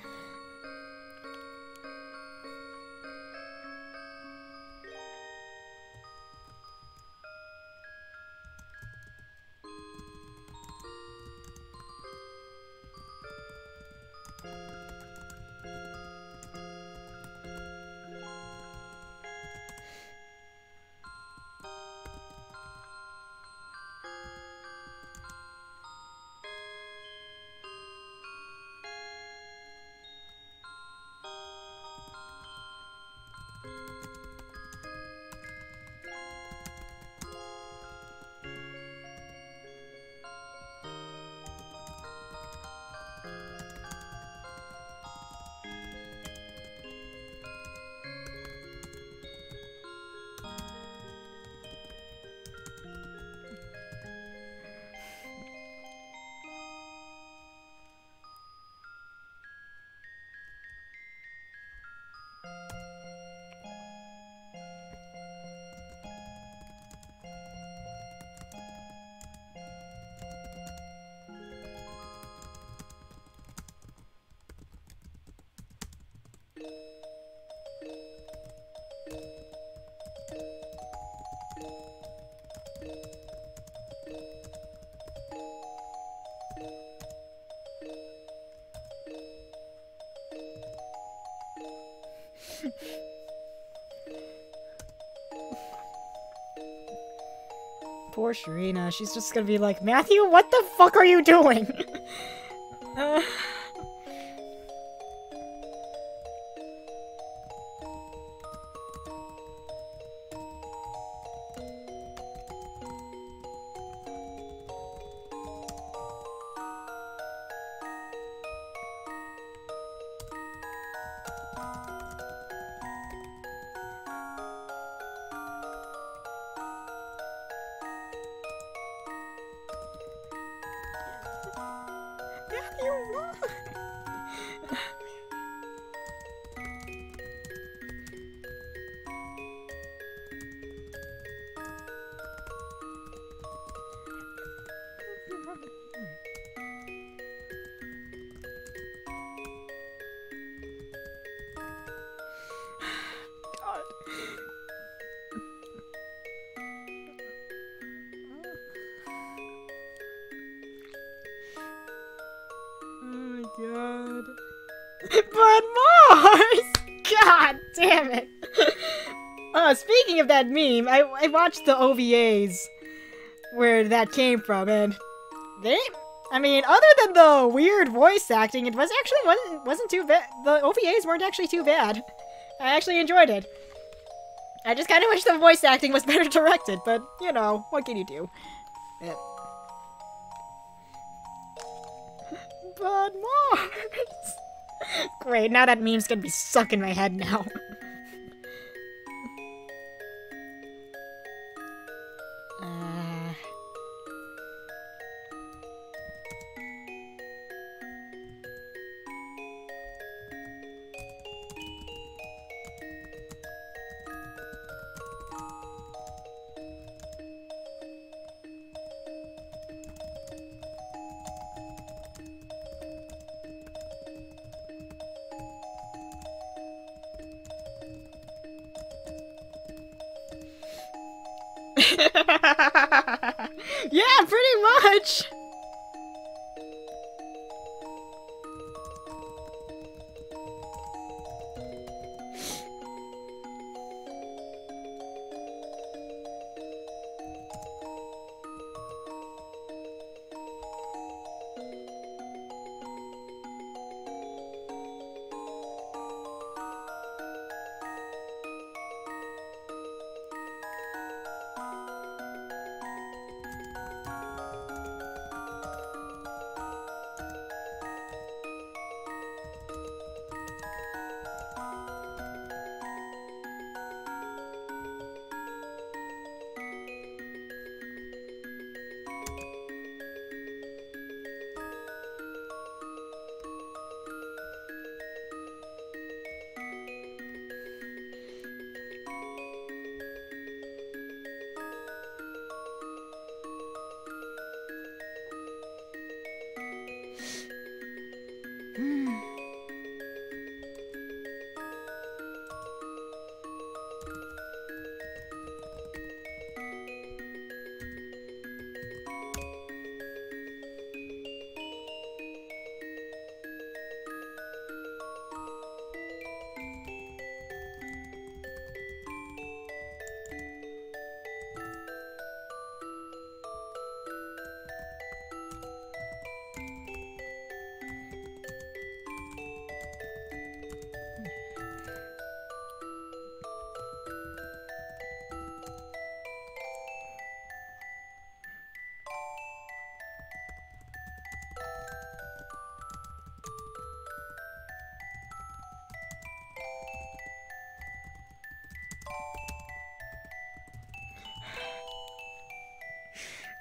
Poor Sharina. She's just gonna be like, Matthew, what the fuck are you doing? Matthew, what? But Mars! God damn it! Speaking of that meme, I watched the OVAs where that came from, and I mean, other than the weird voice acting, it wasn't too bad. The OVAs weren't actually too bad. I actually enjoyed it. I just kind of wish the voice acting was better directed, but, you know, what can you do? But Mars! Great, now that meme's gonna be stuck in my head now. Yeah, pretty much!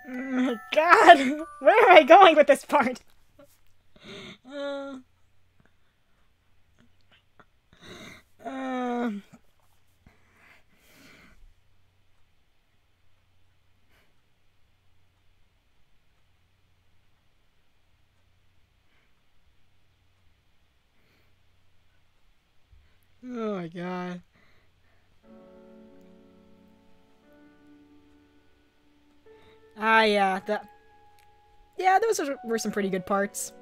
Oh, God, where am I going with this part? Oh my God. Yeah, those were some pretty good parts.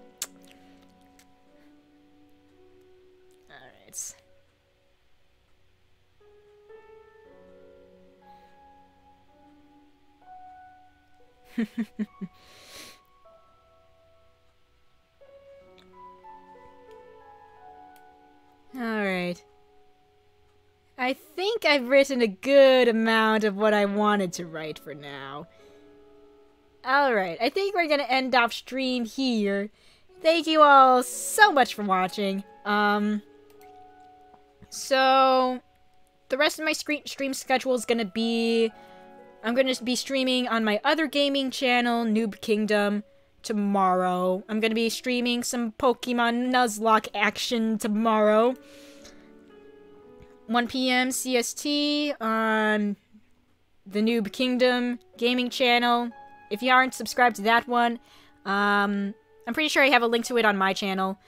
Alright. Alright. I think I've written a good amount of what I wanted to write for now. Alright, I think we're gonna end off stream here. Thank you all so much for watching. So the rest of my stream schedule is gonna be... I'm gonna be streaming on my other gaming channel, Noob Kingdom, tomorrow. I'm gonna be streaming some Pokemon Nuzlocke action tomorrow. 1 PM CST on the Noob Kingdom gaming channel. If you aren't subscribed to that one, I'm pretty sure I have a link to it on my channel.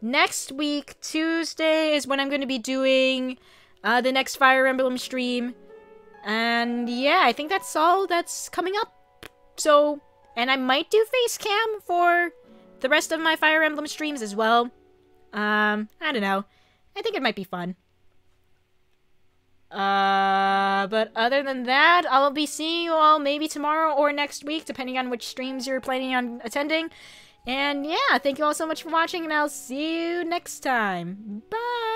Next week, Tuesday, is when I'm going to be doing the next Fire Emblem stream. And yeah, I think that's all that's coming up. So, And I might do face cam for the rest of my Fire Emblem streams as well. I don't know. I think it might be fun. But other than that, I'll be seeing you all maybe tomorrow or next week, depending on which streams you're planning on attending. And yeah, thank you all so much for watching, and I'll see you next time. Bye!